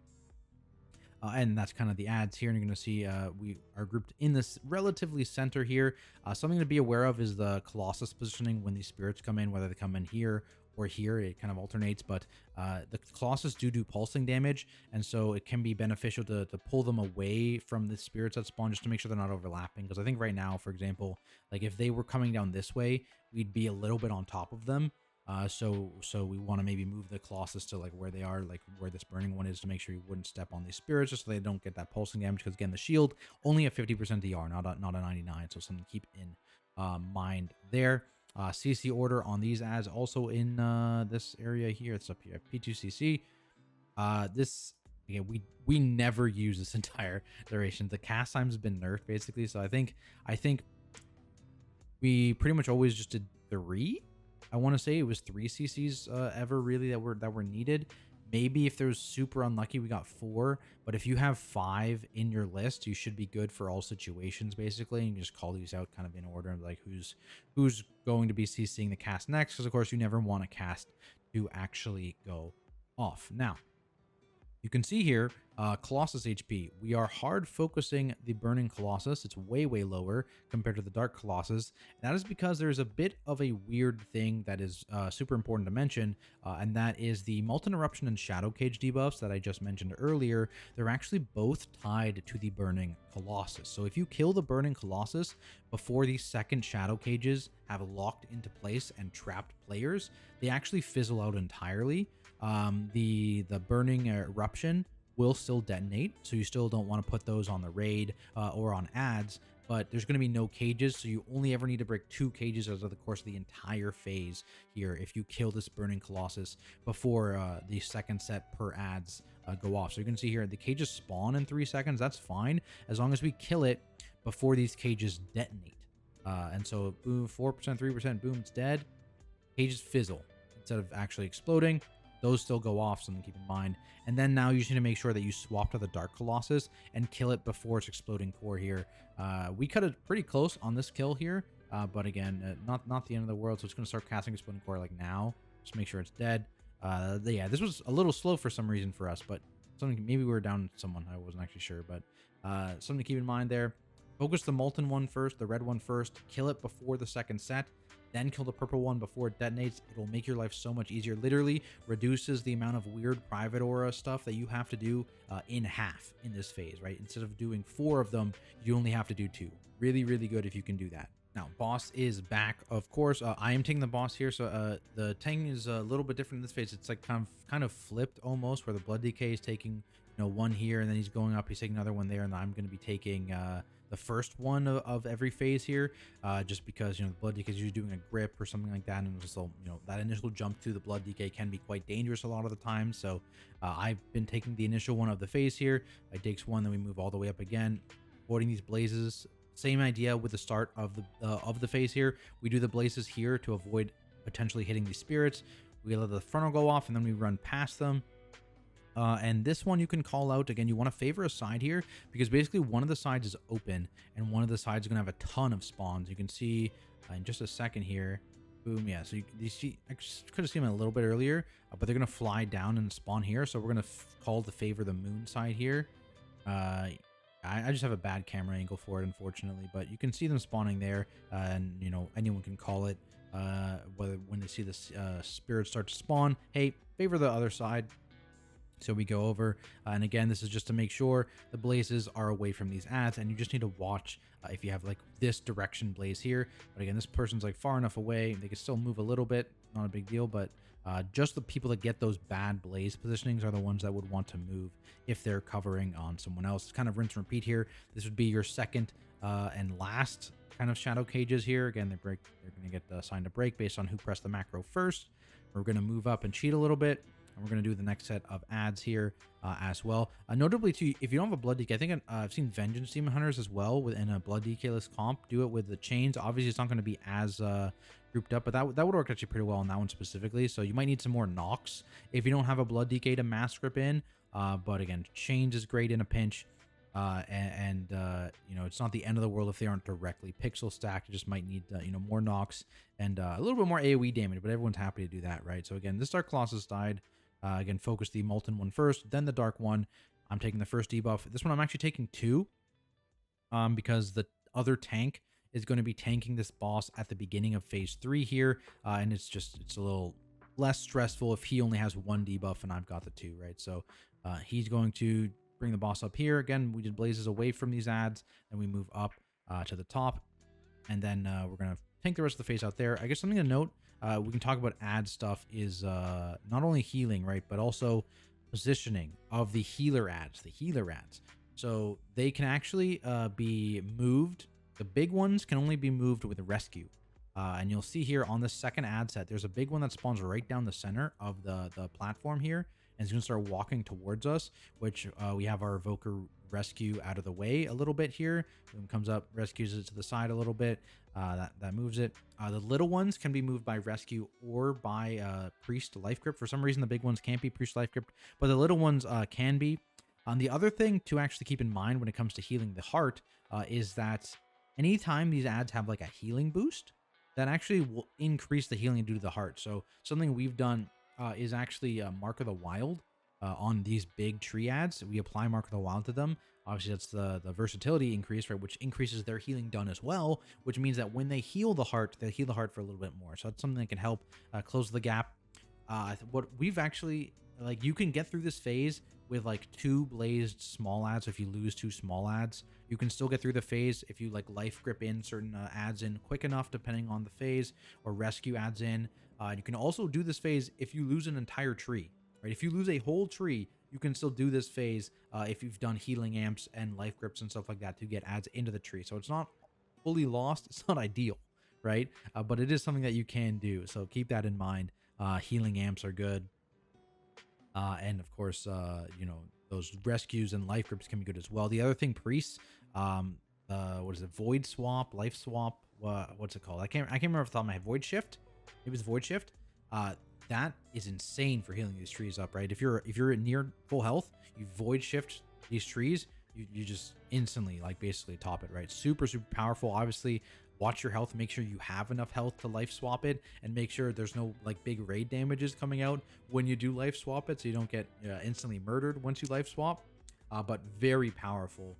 And that's kind of the ads here. And you're going to see we are grouped in this relatively center here. Something to be aware of is the Colossus positioning when these spirits come in, whether they come in here or here. It kind of alternates, but the Colossus do pulsing damage, and so it can be beneficial to pull them away from the spirits that spawn just to make sure they're not overlapping. Because I think right now, for example, like if they were coming down this way, we'd be a little bit on top of them. So we want to maybe move the Colossus to like where they are, like where this burning one is, to make sure you wouldn't step on these spirits, just so they don't get that pulsing damage. Because again, the shield only a 50% DR, not a 99, so something to keep in mind there. CC order on these ads also in this area here. It's up here, P2CC. This, again, we never use this entire duration. The cast times have been nerfed basically, so I think we pretty much always just did 3. I want to say it was 3 CCs ever really that were needed. Maybe if there's super unlucky, we got 4. But if you have 5 in your list, you should be good for all situations, basically. And you just call these out kind of in order, like who's going to be CCing the cast next. Because, of course, you never want a cast to actually go off. Now, you can see here, Colossus HP. We are hard focusing the Burning Colossus. It's way, way lower compared to the Dark Colossus. And that is because there's a bit of a weird thing that is super important to mention, and that is the Molten Eruption and Shadow Cage debuffs that I just mentioned earlier. They're actually both tied to the Burning Colossus. So if you kill the Burning Colossus before the second Shadow Cages have locked into place and trapped players, they actually fizzle out entirely. The Burning Eruption will still detonate, so you still don't want to put those on the raid or on ads, but there's going to be no cages, so you only ever need to break 2 cages over the course of the entire phase here if you kill this Burning Colossus before the second set per ads go off. So you can see here the cages spawn in 3 seconds. That's fine as long as we kill it before these cages detonate. And so boom, 4%, 3%, boom, it's dead. Cages fizzle instead of actually exploding. Those still go off, something to keep in mind. And then now you just need to make sure that you swap to the Dark Colossus and kill it before its exploding core here. We cut it pretty close on this kill here, but again, not the end of the world. So it's going to start casting exploding core like now. Just make sure it's dead. Yeah, this was a little slow for some reason for us, but something, maybe we were down someone. I wasn't actually sure, but something to keep in mind there. Focus the molten one first, the red one first. Kill it before the second set. Then kill the purple one before it detonates. It'll make your life so much easier. Literally reduces the amount of weird private aura stuff that you have to do in half in this phase, right? Instead of doing 4 of them, you only have to do 2. Really, really good if you can do that. Now, boss is back, of course. I am taking the boss here, so the tank is a little bit different in this phase. It's like kind of flipped almost, where the blood DK is taking, you know, one here, and then he's going up. He's taking another one there, and I'm going to be taking the first one of every phase here, just because, you know, the blood DK is usually doing a grip or something like that, and just, you know, that initial jump to the blood DK can be quite dangerous a lot of the time. So I've been taking the initial one of the phase here. I takes one, then we move all the way up again, avoiding these blazes. Same idea with the start of the phase here. We do the blazes here to avoid potentially hitting these spirits. We let the frontal go off, and then we run past them. And this one you can call out. Again, you want to favor a side here because basically one of the sides is open and one of the sides is going to have a ton of spawns. You can see in just a second here. Boom. Yeah. So you see, I could have seen them a little bit earlier, but they're going to fly down and spawn here. So we're going to call to favor the moon side here. I just have a bad camera angle for it, unfortunately, but you can see them spawning there, and, you know, anyone can call it, whether when they see the spirits start to spawn, hey, favor the other side. So we go over, and again, this is just to make sure the blazes are away from these ads, and you just need to watch if you have like this direction blaze here. But again, this person's like far enough away, they can still move a little bit, not a big deal, but just the people that get those bad blaze positionings are the ones that would want to move if they're covering on someone else. It's kind of rinse and repeat here. This would be your second and last kind of shadow cages here. Again, they're going to get assigned a break based on who pressed the macro first. We're going to move up and cheat a little bit. And we're going to do the next set of ads here as well. Notably, too, if you don't have a Blood DK, I think I've seen Vengeance Demon Hunters as well within a Blood DK-less comp do it with the chains. Obviously, it's not going to be as grouped up, but that would work actually pretty well on that one specifically. So you might need some more knocks if you don't have a Blood DK to mass grip in. But again, chains is great in a pinch. You know, it's not the end of the world if they aren't directly pixel stacked. You just might need, you know, more knocks and a little bit more AoE damage, but everyone's happy to do that, right? So again, this Dark Colossus died. Again, focus the Molten one first, then the Dark one. I'm taking the first debuff. This one I'm actually taking 2 because the other tank is going to be tanking this boss at the beginning of phase 3 here. And it's a little less stressful if he only has 1 debuff and I've got the 2, right? So he's going to bring the boss up here. Again, we did blazes away from these ads, and we move up to the top. And then we're going to tank the rest of the phase out there. I guess something to note, we can talk about ad stuff is not only healing, right, but also positioning of the healer ads, So they can actually be moved. The big ones can only be moved with rescue. And you'll see here on the second ad set, there's a big one that spawns right down the center of the platform here. And it's going to start walking towards us, which we have our Evoker rescue out of the way a little bit here. Boom, comes up, rescues it to the side a little bit. That moves it. The little ones can be moved by rescue or by priest life grip. For some reason, the big ones can't be priest life grip, but the little ones can be. The other thing to actually keep in mind when it comes to healing the heart is that anytime these ads have like a healing boost, that actually will increase the healing due to the heart. So something we've done is actually Mark of the Wild on these big tree ads. We apply Mark of the Wild to them. Obviously, that's the versatility increase, right, which increases their healing done as well, which means that when they heal the heart, they heal the heart for a little bit more. So that's something that can help close the gap. What we've actually, like, you can get through this phase with like 2 blazed small ads. If you lose 2 small ads, you can still get through the phase if you like life grip in certain ads in quick enough, depending on the phase, or rescue ads in. You can also do this phase if you lose an entire tree, right? If you lose a whole tree, you can still do this phase if you've done healing amps and life grips and stuff like that to get ads into the tree. So it's not fully lost. It's not ideal, right? But it is something that you can do. So keep that in mind. Healing amps are good. And of course, you know, those rescues and life grips can be good as well. The other thing, priests, what is it? Void swap, life swap. What's it called? I can't remember off the top of my head. Void shift. Maybe it's void shift. That is insane for healing these trees up, right? If you're near full health, you void shift these trees, you just instantly like basically top it, right? Super powerful. Obviously, watch your health, make sure you have enough health to life swap it, and make sure there's no like big raid damages coming out when you do life swap it, so you don't get instantly murdered once you life swap. But very powerful,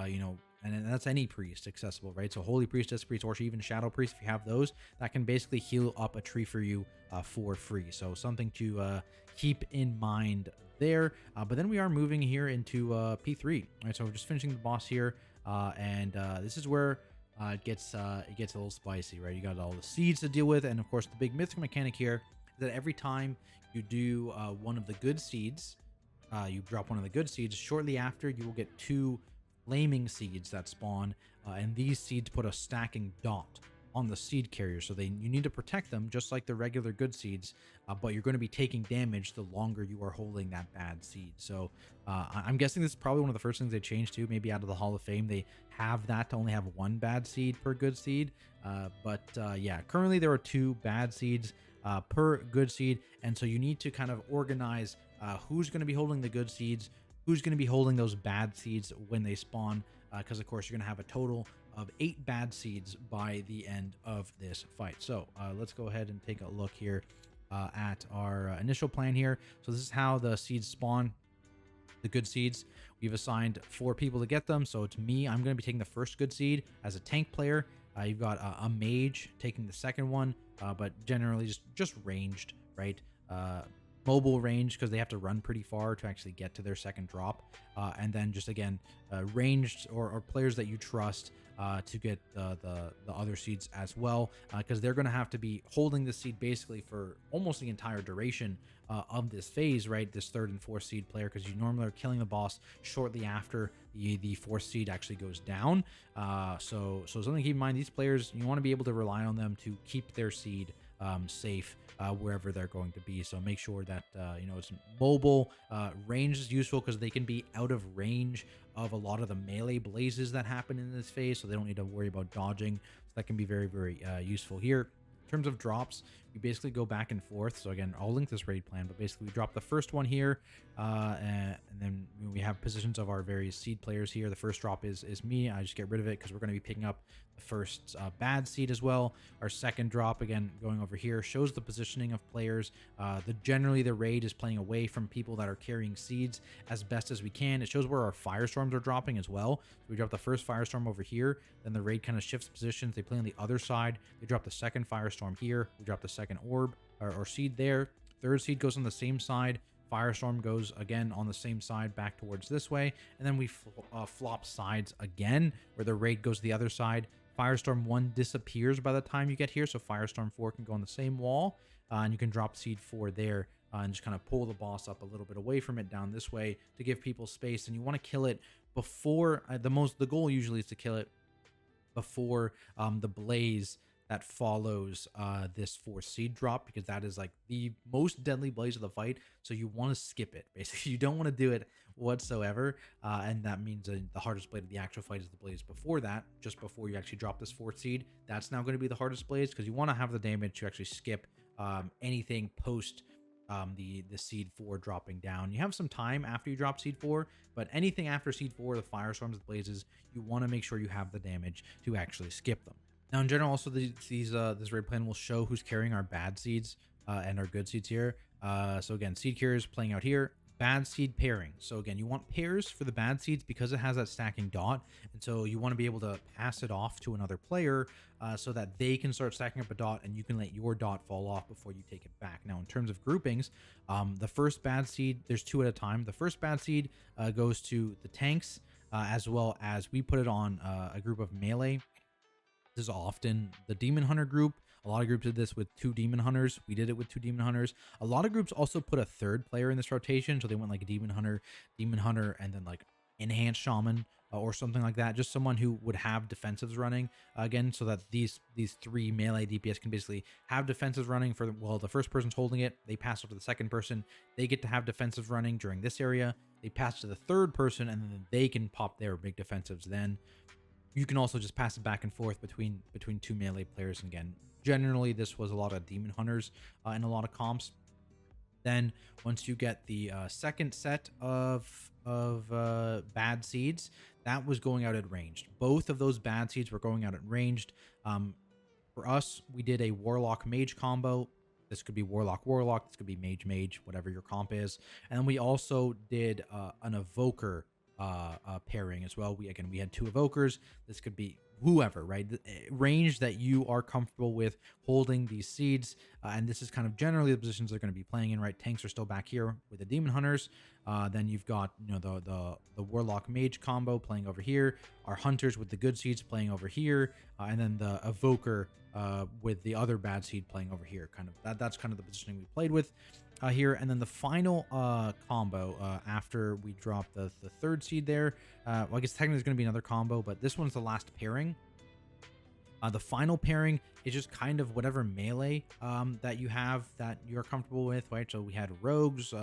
you know. And that's any priest accessible, right? So Holy Priestess Priest, or even Shadow Priest, if you have those, that can basically heal up a tree for you for free. So something to keep in mind there. But then we are moving here into P3, right? So we're just finishing the boss here, and this is where it gets a little spicy, right? You got all the seeds to deal with, and of course the big mythic mechanic here is that every time you do one of the good seeds, you drop one of the good seeds. Shortly after, you will get 2 flaming seeds that spawn, and these seeds put a stacking dot on the seed carrier, so you need to protect them just like the regular good seeds, but you're going to be taking damage the longer you are holding that bad seed. So I'm guessing this is probably one of the first things they changed to. Maybe out of the Hall of Fame they have that to only have 1 bad seed per good seed, but yeah, currently there are 2 bad seeds per good seed, and so you need to kind of organize who's going to be holding the good seeds, who's going to be holding those bad seeds when they spawn, because of course you're going to have a total of 8 bad seeds by the end of this fight. So let's go ahead and take a look here at our initial plan here. So this is how the seeds spawn, the good seeds. We've assigned 4 people to get them, so it's me. I'm going to be taking the first good seed as a tank player. You've got a mage taking the second one, but generally just ranged, right? mobile range because they have to run pretty far to actually get to their second drop, and then just again ranged or players that you trust to get the other seeds as well, because they're going to have to be holding the seed basically for almost the entire duration of this phase, right? This third and fourth seed player, because you normally are killing the boss shortly after the fourth seed actually goes down. So something to keep in mind, these players, you want to be able to rely on them to keep their seed safe wherever they're going to be. So make sure that it's mobile. Range is useful because they can be out of range of a lot of the melee blazes that happen in this phase, so they don't need to worry about dodging. So that can be very, very useful here. In terms of drops, we basically go back and forth. So again, I'll link this raid plan, but basically we drop the first one here, and then we have positions of our various seed players here. The first drop is me. I just get rid of it because we're going to be picking up the first bad seed as well. Our second drop, again, going over here, shows the positioning of players. Generally the raid is playing away from people that are carrying seeds as best as we can. It shows where our firestorms are dropping as well. So we drop the first firestorm over here, then the raid kind of shifts positions. They play on the other side. They drop the second firestorm here. We drop the second orb or seed there. Third seed goes on the same side. Firestorm goes again on the same side back towards this way, and then we flop sides again where the raid goes to the other side. Firestorm 1 disappears by the time you get here, so Firestorm 4 can go on the same wall, and you can drop seed 4 there and just kind of pull the boss up a little bit away from it down this way to give people space. And you want to kill it before the goal usually is to kill it before the blaze that follows this 4th seed drop, because that is like the most deadly blaze of the fight. So you want to skip it. Basically, you don't want to do it whatsoever, and that means the hardest blade of the actual fight is the blaze before that, just before you actually drop this 4th seed. That's now going to be the hardest blaze, because you want to have the damage to actually skip anything post the seed 4 dropping down. You have some time after you drop seed 4, but anything after seed 4, the firestorms, the blazes, you want to make sure you have the damage to actually skip them. Now, in general, also this raid plan will show who's carrying our bad seeds and our good seeds here. So again, seed carriers playing out here. Bad seed pairing. So again, you want pairs for the bad seeds because it has that stacking dot, and so you want to be able to pass it off to another player so that they can start stacking up a dot, and you can let your dot fall off before you take it back. Now, in terms of groupings, the first bad seed, there's 2 at a time. The first bad seed goes to the tanks, as well as we put it on a group of melee. This is often the Demon Hunter group. A lot of groups did this with 2 Demon Hunters. We did it with 2 Demon Hunters. A lot of groups also put a 3rd player in this rotation. So they went like a Demon Hunter, and then like Enhanced Shaman or something like that. Just someone who would have defensives running again, so that these 3 melee DPS can basically have defensives running for, well, the first person's holding it. They pass it to the second person. They get to have defensives running during this area. They pass to the third person, and then they can pop their big defensives then. You can also just pass it back and forth between 2 melee players. And again, generally this was a lot of Demon Hunters in a lot of comps. Then once you get the second set of bad seeds, that was going out at ranged. Both of those bad seeds were going out at ranged. For us, we did a Warlock Mage combo. This could be Warlock Warlock, this could be Mage Mage, whatever your comp is. And then we also did an Evoker pairing as well. We had 2 evokers. This could be whoever, right? The range that you are comfortable with holding these seeds, and this is kind of generally the positions they're going to be playing in, right? Tanks are still back here with the Demon Hunters. Then you've got the Warlock Mage combo playing over here, our Hunters with the good seeds playing over here, and then the Evoker with the other bad seed playing over here. That's kind of the positioning we played with here. And then the final combo after we drop the 3rd seed there, well, I guess technically there's going to be another combo, but this one's the last pairing. The final pairing is just kind of whatever melee that you have that you're comfortable with, right? So we had rogues,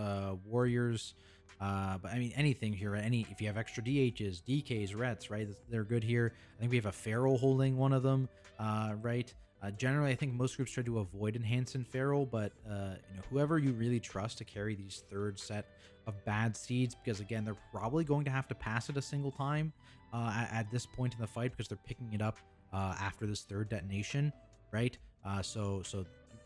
warriors, but I mean anything here, if you have extra DHs, DKs, rets, right? They're good here. I think we have a feral holding one of them, right? Generally, I think most groups try to avoid Enhance and Feral, but whoever you really trust to carry these 3rd set of bad seeds, because again, they're probably going to have to pass it a single time at this point in the fight, because they're picking it up after this 3rd detonation, right? So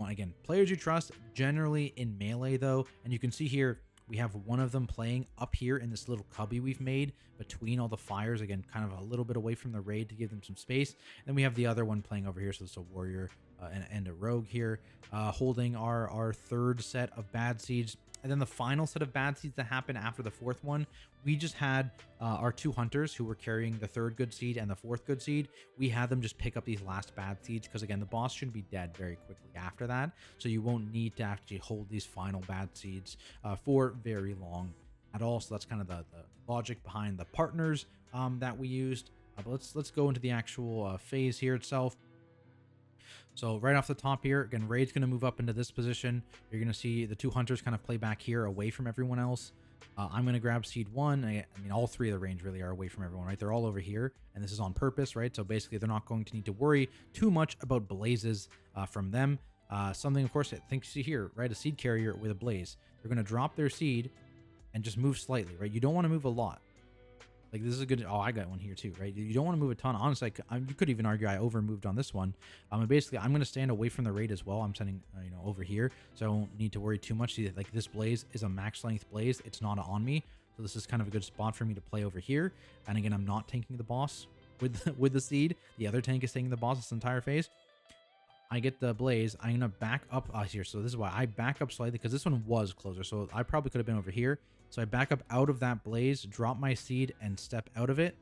again, players you trust, generally in melee though, and you can see here, we have one of them playing up here in this little cubby we've made between all the fires, again, kind of a little bit away from the raid to give them some space. And we have the other one playing over here, so it's a warrior and a rogue here, holding our 3rd set of bad seeds. And then the final set of bad seeds that happened after the fourth one, we just had our 2 hunters who were carrying the 3rd good seed and the 4th good seed. We had them just pick up these last bad seeds because, again, the boss should be dead very quickly after that. So you won't need to actually hold these final bad seeds for very long at all. So that's kind of the logic behind the partners that we used. But let's go into the actual phase here itself. So right off the top here, again, Raid's going to move up into this position. You're going to see the 2 hunters kind of play back here away from everyone else. I'm going to grab seed 1. I mean, all 3 of the range really are away from everyone, right? They're all over here, and this is on purpose, right? So basically, they're not going to need to worry too much about blazes from them. Something, of course, I think you see here, right? A seed carrier with a blaze. They're going to drop their seed and just move slightly, right? You don't want to move a lot. Like, this is a good... Oh, I got one here too, right? You don't want to move a ton. Honestly, you could even argue I over moved on this one. And basically, I'm going to stand away from the raid as well. I'm sending, over here, so I won't need to worry too much. See, like, this blaze is a max length blaze. It's not on me, so this is kind of a good spot for me to play over here. And again, I'm not tanking the boss with the seed. The other tank is tanking the boss this entire phase. I get the blaze. I'm going to back up here. So this is why I back up slightly, because this one was closer. So I probably could have been over here. So I back up out of that blaze, drop my seed, and step out of it.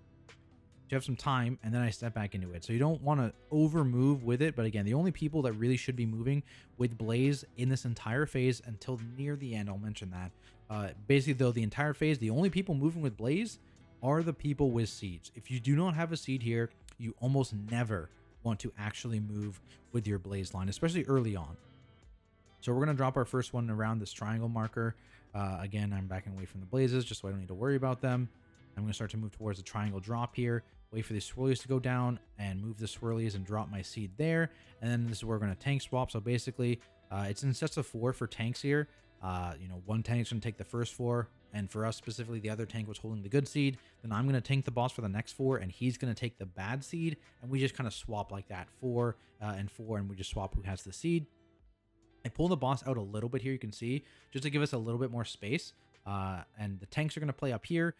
You have some time, and then I step back into it. So you don't want to over move with it. But again, the only people that really should be moving with blaze in this entire phase until near the end, I'll mention that. Basically, though, the entire phase, the only people moving with blaze are the people with seeds. If you do not have a seed here, you almost never want to actually move with your blaze line, especially early on. So we're going to drop our first one around this triangle marker. Again, I'm backing away from the blazes just so I don't need to worry about them. I'm going to start to move towards the triangle drop here, wait for these swirlies to go down and move the swirlies and drop my seed there. And then this is where we're going to tank swap. So basically, it's in sets of 4 for tanks here. One tank's going to take the first 4, and for us specifically, the other tank was holding the good seed. Then I'm going to tank the boss for the next 4, and he's going to take the bad seed, and we just kind of swap like that, 4 and 4, and we just swap who has the seed. I pull the boss out a little bit here, you can see, just to give us a little bit more space. And the tanks are going to play up here.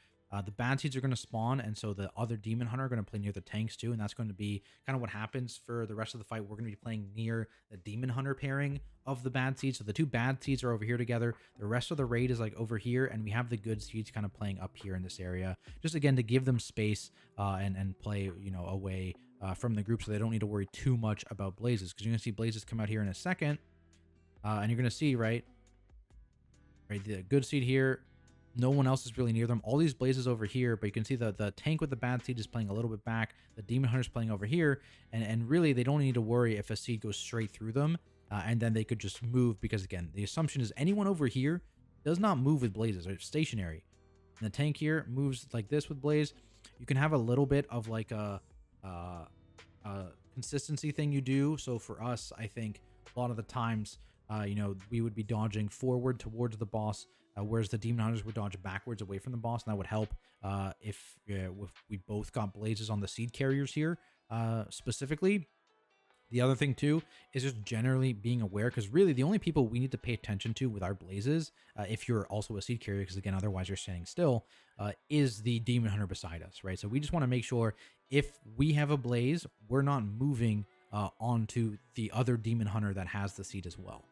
The bad seeds are going to spawn, and so the other demon hunter are going to play near the tanks too, and that's going to be kind of what happens for the rest of the fight. We're going to be playing near the demon hunter pairing of the bad seeds. So the 2 bad seeds are over here together. The rest of the raid is like over here, and we have the good seeds kind of playing up here in this area, just again to give them space and play away from the group, so they don't need to worry too much about blazes, because you're going to see blazes come out here in a second. And you're going to see, right, the good seed here, no one else is really near them. All these blazes over here, but you can see the tank with the bad seed is playing a little bit back. The demon hunter's playing over here, and really they don't need to worry if a seed goes straight through them, and then they could just move, because again, the assumption is anyone over here does not move with blazes, right? It's stationary. And the tank here moves like this with blaze. You can have a little bit of like a consistency thing you do. So for us, I think a lot of the times, we would be dodging forward towards the boss, whereas the demon hunters would dodge backwards away from the boss, and that would help if we both got blazes on the seed carriers here specifically. The other thing too is just generally being aware, because really the only people we need to pay attention to with our blazes, if you're also a seed carrier, because again otherwise you're standing still, is the demon hunter beside us, right? So we just want to make sure if we have a blaze, we're not moving onto the other demon hunter that has the seed as well.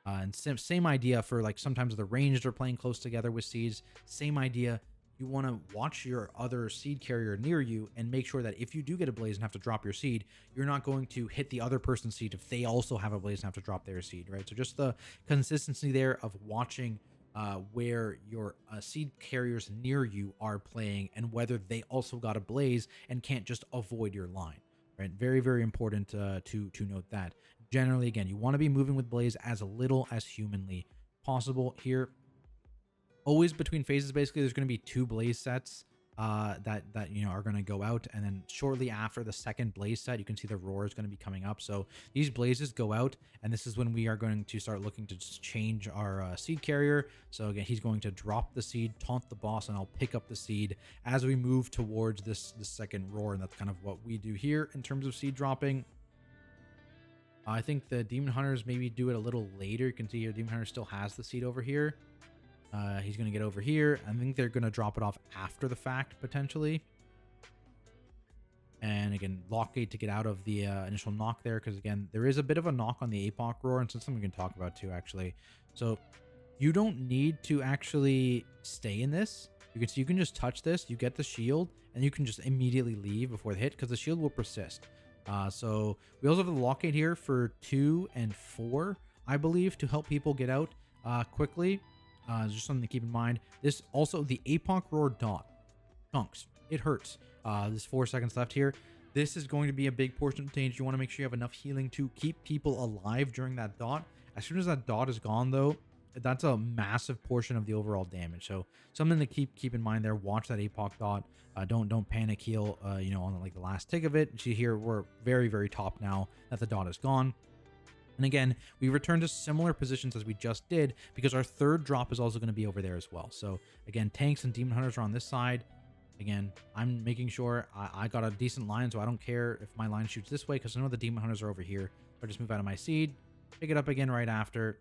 And same idea for, like, sometimes the ranged are playing close together with seeds. Same idea. You want to watch your other seed carrier near you and make sure that if you do get a blaze and have to drop your seed, you're not going to hit the other person's seed if they also have a blaze and have to drop their seed, right? So just the consistency there of watching where your seed carriers near you are playing and whether they also got a blaze and can't just avoid your line, right? Very, very important to note that. Generally, again, you want to be moving with blaze as little as humanly possible here. Always between phases, basically, there's going to be 2 blaze sets that are going to go out, and then shortly after the second blaze set, you can see the roar is going to be coming up. So these blazes go out, and this is when we are going to start looking to change our seed carrier. So again, he's going to drop the seed, taunt the boss, and I'll pick up the seed as we move towards this second roar, and that's kind of what we do here in terms of seed dropping. I think the demon hunters maybe do it a little later. You can see here, demon hunter still has the seed over here. He's going to get over here. I think they're going to drop it off after the fact, potentially. And again, lock gate to get out of the initial knock there, because again, there is a bit of a knock on the APOC roar, and so something we can talk about too, actually. So you don't need to actually stay in this. You can see you can just touch this, you get the shield, and you can just immediately leave before the hit because the shield will persist. So we also have the lockade here for 2 and 4, I believe, to help people get out quickly. Just something to keep in mind. This also, the APOC Roar dot chunks. It hurts. There's 4 seconds left here. This is going to be a big portion of change. You want to make sure you have enough healing to keep people alive during that dot. As soon as that dot is gone, though, that's a massive portion of the overall damage. So something to keep in mind there. Watch that APOC dot. Don't panic heal. You know, on like the last tick of it. See here, we're very, very top now that the dot is gone. And again, we return to similar positions as we just did because our third drop is also going to be over there as well. So again, tanks and demon hunters are on this side. Again, I'm making sure I got a decent line, so I don't care if my line shoots this way because I know the demon hunters are over here. So I just move out of my seed, pick it up again right after.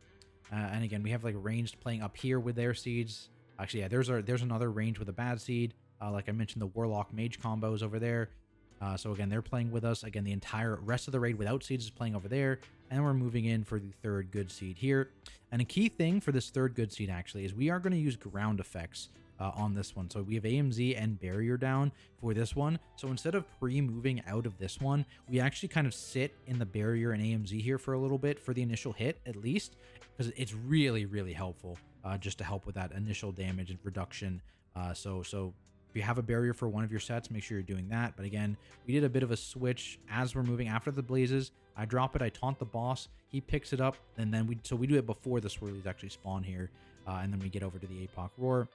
And again, we have like ranged playing up here with their seeds. Actually, yeah, there's another range with a bad seed. Like I mentioned, the warlock mage combos over there. So again, they're playing with us. Again, the entire rest of the raid without seeds is playing over there. And we're moving in for the third good seed here. And a key thing for this third good seed actually is we are going to use ground effects on this one. So we have AMZ and barrier down for this one. So instead of pre-moving out of this one, we actually kind of sit in the barrier and AMZ here for a little bit for the initial hit at least, because it's really, really helpful just to help with that initial damage and reduction. So if you have a barrier for one of your sets, make sure you're doing that. But again, we did a bit of a switch as we're moving after the blazes. I drop it, I taunt the boss, he picks it up, and then we do it before the swirlies actually spawn here, and then we get over to the APOC Roar.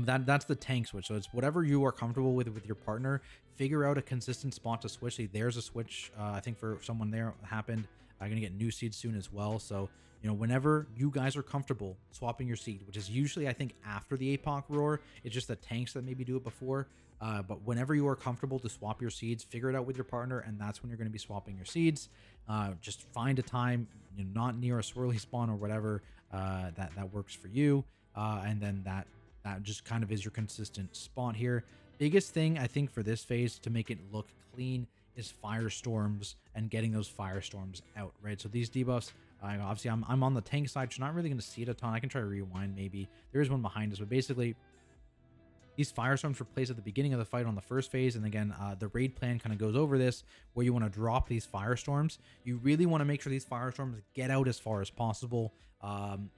That's the tank switch. So it's whatever you are comfortable with your partner. Figure out a consistent spot to switch. See, there's a switch. I think for someone there happened. I'm gonna get new seeds soon as well. So you know, whenever you guys are comfortable swapping your seed, which is usually I think after the APOC Roar, it's just the tanks that maybe do it before. But whenever you are comfortable to swap your seeds, figure it out with your partner, and that's when you're going to be swapping your seeds. Just find a time, you know, not near a swirly spawn or whatever that works for you, and then that just kind of is your consistent spot here. Biggest thing I think for this phase to make it look clean is firestorms and getting those firestorms out, right? So these debuffs, obviously I'm on the tank side, so not really going to see it a ton. I can try to rewind maybe. There is one behind us, but basically these firestorms were placed at the beginning of the fight on the first phase, and again, the raid plan kind of goes over this, where you want to drop these firestorms. You really want to make sure these firestorms get out as far as possible,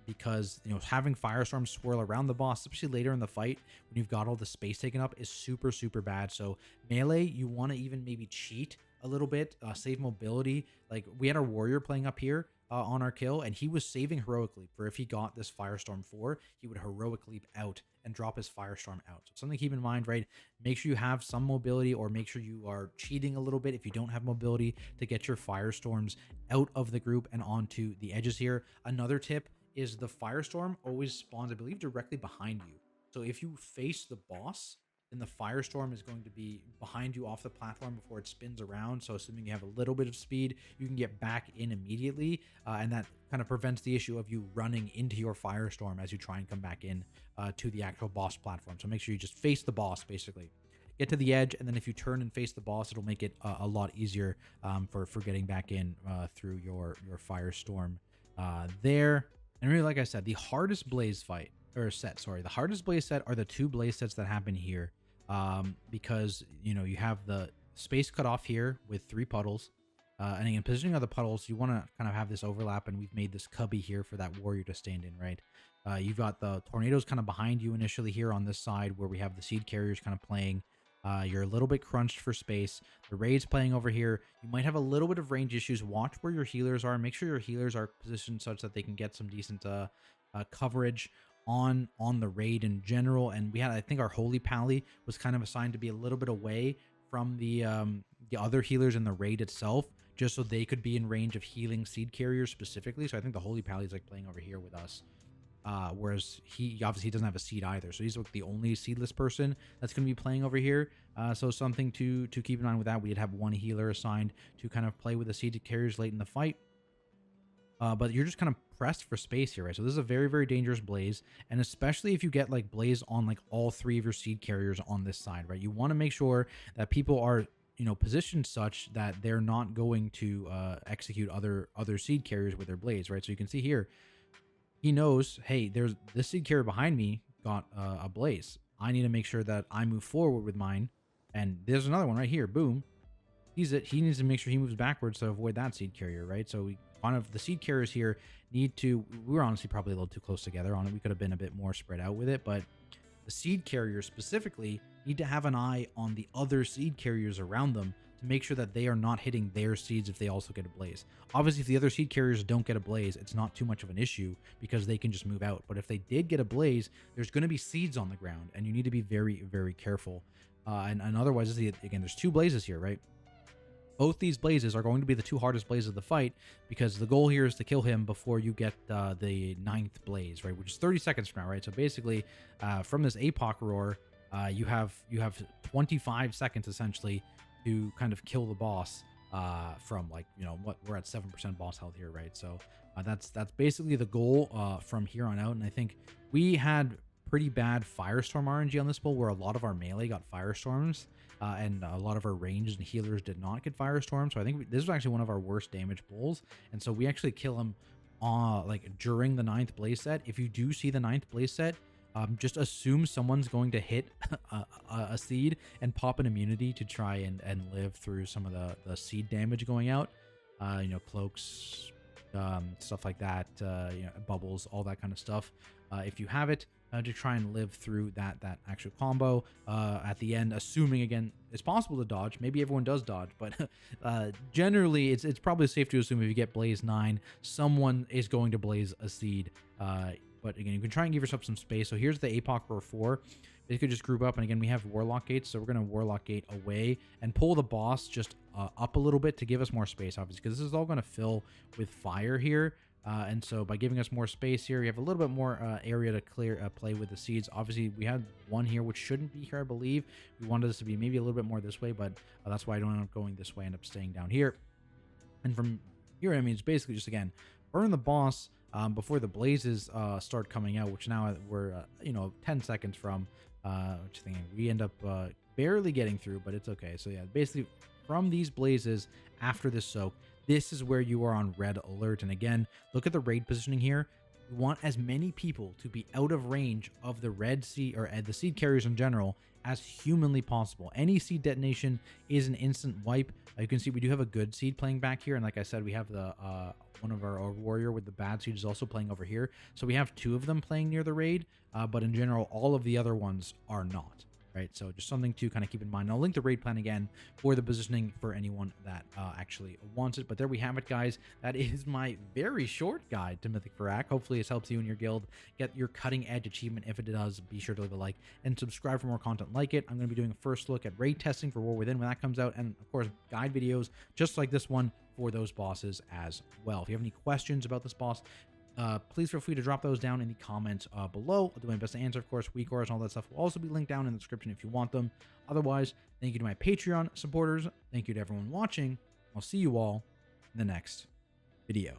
because you know, having firestorms swirl around the boss, especially later in the fight when you've got all the space taken up, is super, super bad. So melee, you want to even maybe cheat a little bit, save mobility. Like we had our warrior playing up here on our kill, and he was saving heroic leap for if he got this firestorm 4, he would heroic leap out and drop his firestorm out. So something to keep in mind, right? Make sure you have some mobility, or make sure you are cheating a little bit if you don't have mobility, to get your firestorms out of the group and onto the edges here. Another tip is the firestorm always spawns, I believe, directly behind you. So if you face the boss, then the firestorm is going to be behind you off the platform before it spins around. So assuming you have a little bit of speed, you can get back in immediately, and that kind of prevents the issue of you running into your firestorm as you try and come back in to the actual boss platform. So make sure you just face the boss, basically. Get to the edge, and then if you turn and face the boss, it'll make it a lot easier for getting back in through your firestorm there. And really, like I said, the hardest blaze fight, or set, sorry, the hardest blaze set are the 2 blaze sets that happen here, because you know, you have the space cut off here with 3 puddles, and again, positioning of the puddles, you want to kind of have this overlap, and we've made this cubby here for that warrior to stand in, right? You've got the tornadoes kind of behind you initially here on this side, where we have the seed carriers kind of playing. You're a little bit crunched for space. The raid's playing over here. You might have a little bit of range issues. Watch where your healers are. Make sure your healers are positioned such that they can get some decent coverage on the raid in general. And we had, I think our Holy Pally was kind of assigned to be a little bit away from the other healers in the raid itself, just so they could be in range of healing seed carriers specifically. So I think the Holy Pally is like playing over here with us. Whereas he obviously doesn't have a seed either, so he's like the only seedless person that's going to be playing over here. So something to keep in mind with that. We did have 1 healer assigned to kind of play with the seed carriers late in the fight, but you're just kind of pressed for space here, right? So this is a very, very dangerous blaze, and especially if you get like blaze on like all 3 of your seed carriers on this side, right? You want to make sure that people are, you know, positioned such that they're not going to execute other seed carriers with their blaze, right? So you can see here, he knows, hey, there's this seed carrier behind me got a blaze. I need to make sure that I move forward with mine. And there's another one right here. Boom. He needs to make sure he moves backwards to avoid that seed carrier, right? So we kind of, the seed carriers here need to, we were honestly probably a little too close together on it. We could have been a bit more spread out with it, but the seed carriers specifically need to have an eye on the other seed carriers around them to make sure that they are not hitting their seeds if they also get a blaze. Obviously, if the other seed carriers don't get a blaze, it's not too much of an issue because they can just move out. But if they did get a blaze, there's going to be seeds on the ground, and you need to be very, very careful. And otherwise, again, there's 2 blazes here, right? Both these blazes are going to be the 2 hardest blazes of the fight because the goal here is to kill him before you get the 9th blaze, right? Which is 30 seconds from now, right? So basically, from this APOC roar, you have 25 seconds essentially to kind of kill the boss from, like, you know, what we're at 7% boss health here, right? So that's basically the goal from here on out. And I think we had pretty bad Firestorm RNG on this build where a lot of our melee got Firestorms. And a lot of our ranged and healers did not get Firestorm. So I think this was actually one of our worst damage pulls. And so we actually kill him like during the 9th blaze set. If you do see the 9th blaze set, just assume someone's going to hit a seed and pop an immunity to try and live through some of the seed damage going out. You know, cloaks, stuff like that, you know, bubbles, all that kind of stuff. If you have it, to try and live through that actual combo at the end, assuming, again, it's possible to dodge. Maybe everyone does dodge, but generally it's probably safe to assume if you get blaze 9, someone is going to blaze a seed. But again, you can try and give yourself some space. So here's the APOC Roar 4. They could just group up, and again, we have Warlock Gates, so we're going to Warlock Gate away and pull the boss just up a little bit to give us more space, obviously, because this is all going to fill with fire here. And so by giving us more space here, we have a little bit more area to play with the seeds. Obviously, we had one here, which shouldn't be here, I believe. We wanted this to be maybe a little bit more this way, but that's why I don't end up going this way, end up staying down here. And from here, I mean, it's basically just, again, burn the boss before the blazes start coming out, which now we're, you know, 10 seconds from, which thing we end up barely getting through, but it's okay. So yeah, basically from these blazes after this soak, this is where you are on red alert. And again, look at the raid positioning here. You want as many people to be out of range of the red seed, or the seed carriers in general, as humanly possible. Any seed detonation is an instant wipe. You can see we do have a good seed playing back here, and like I said, we have the one of our warrior with the bad seed is also playing over here. So we have 2 of them playing near the raid, but in general, all of the other ones are not. Right, so just something to kind of keep in mind. I'll link the raid plan again for the positioning for anyone that actually wants it. But there we have it, guys. That is my very short guide to Mythic FYRAKK. Hopefully this helps you and your guild get your cutting edge achievement. If it does, be sure to leave a like and subscribe for more content like it. I'm going to be doing a first look at raid testing for War Within when that comes out, and of course guide videos just like this one for those bosses as well. If you have any questions about this boss, please feel free to drop those down in the comments below. I'll do my best to answer. Of course, WeakAuras and all that stuff will also be linked down in the description if you want them. Otherwise, thank you to my Patreon supporters. Thank you to everyone watching. I'll see you all in the next video.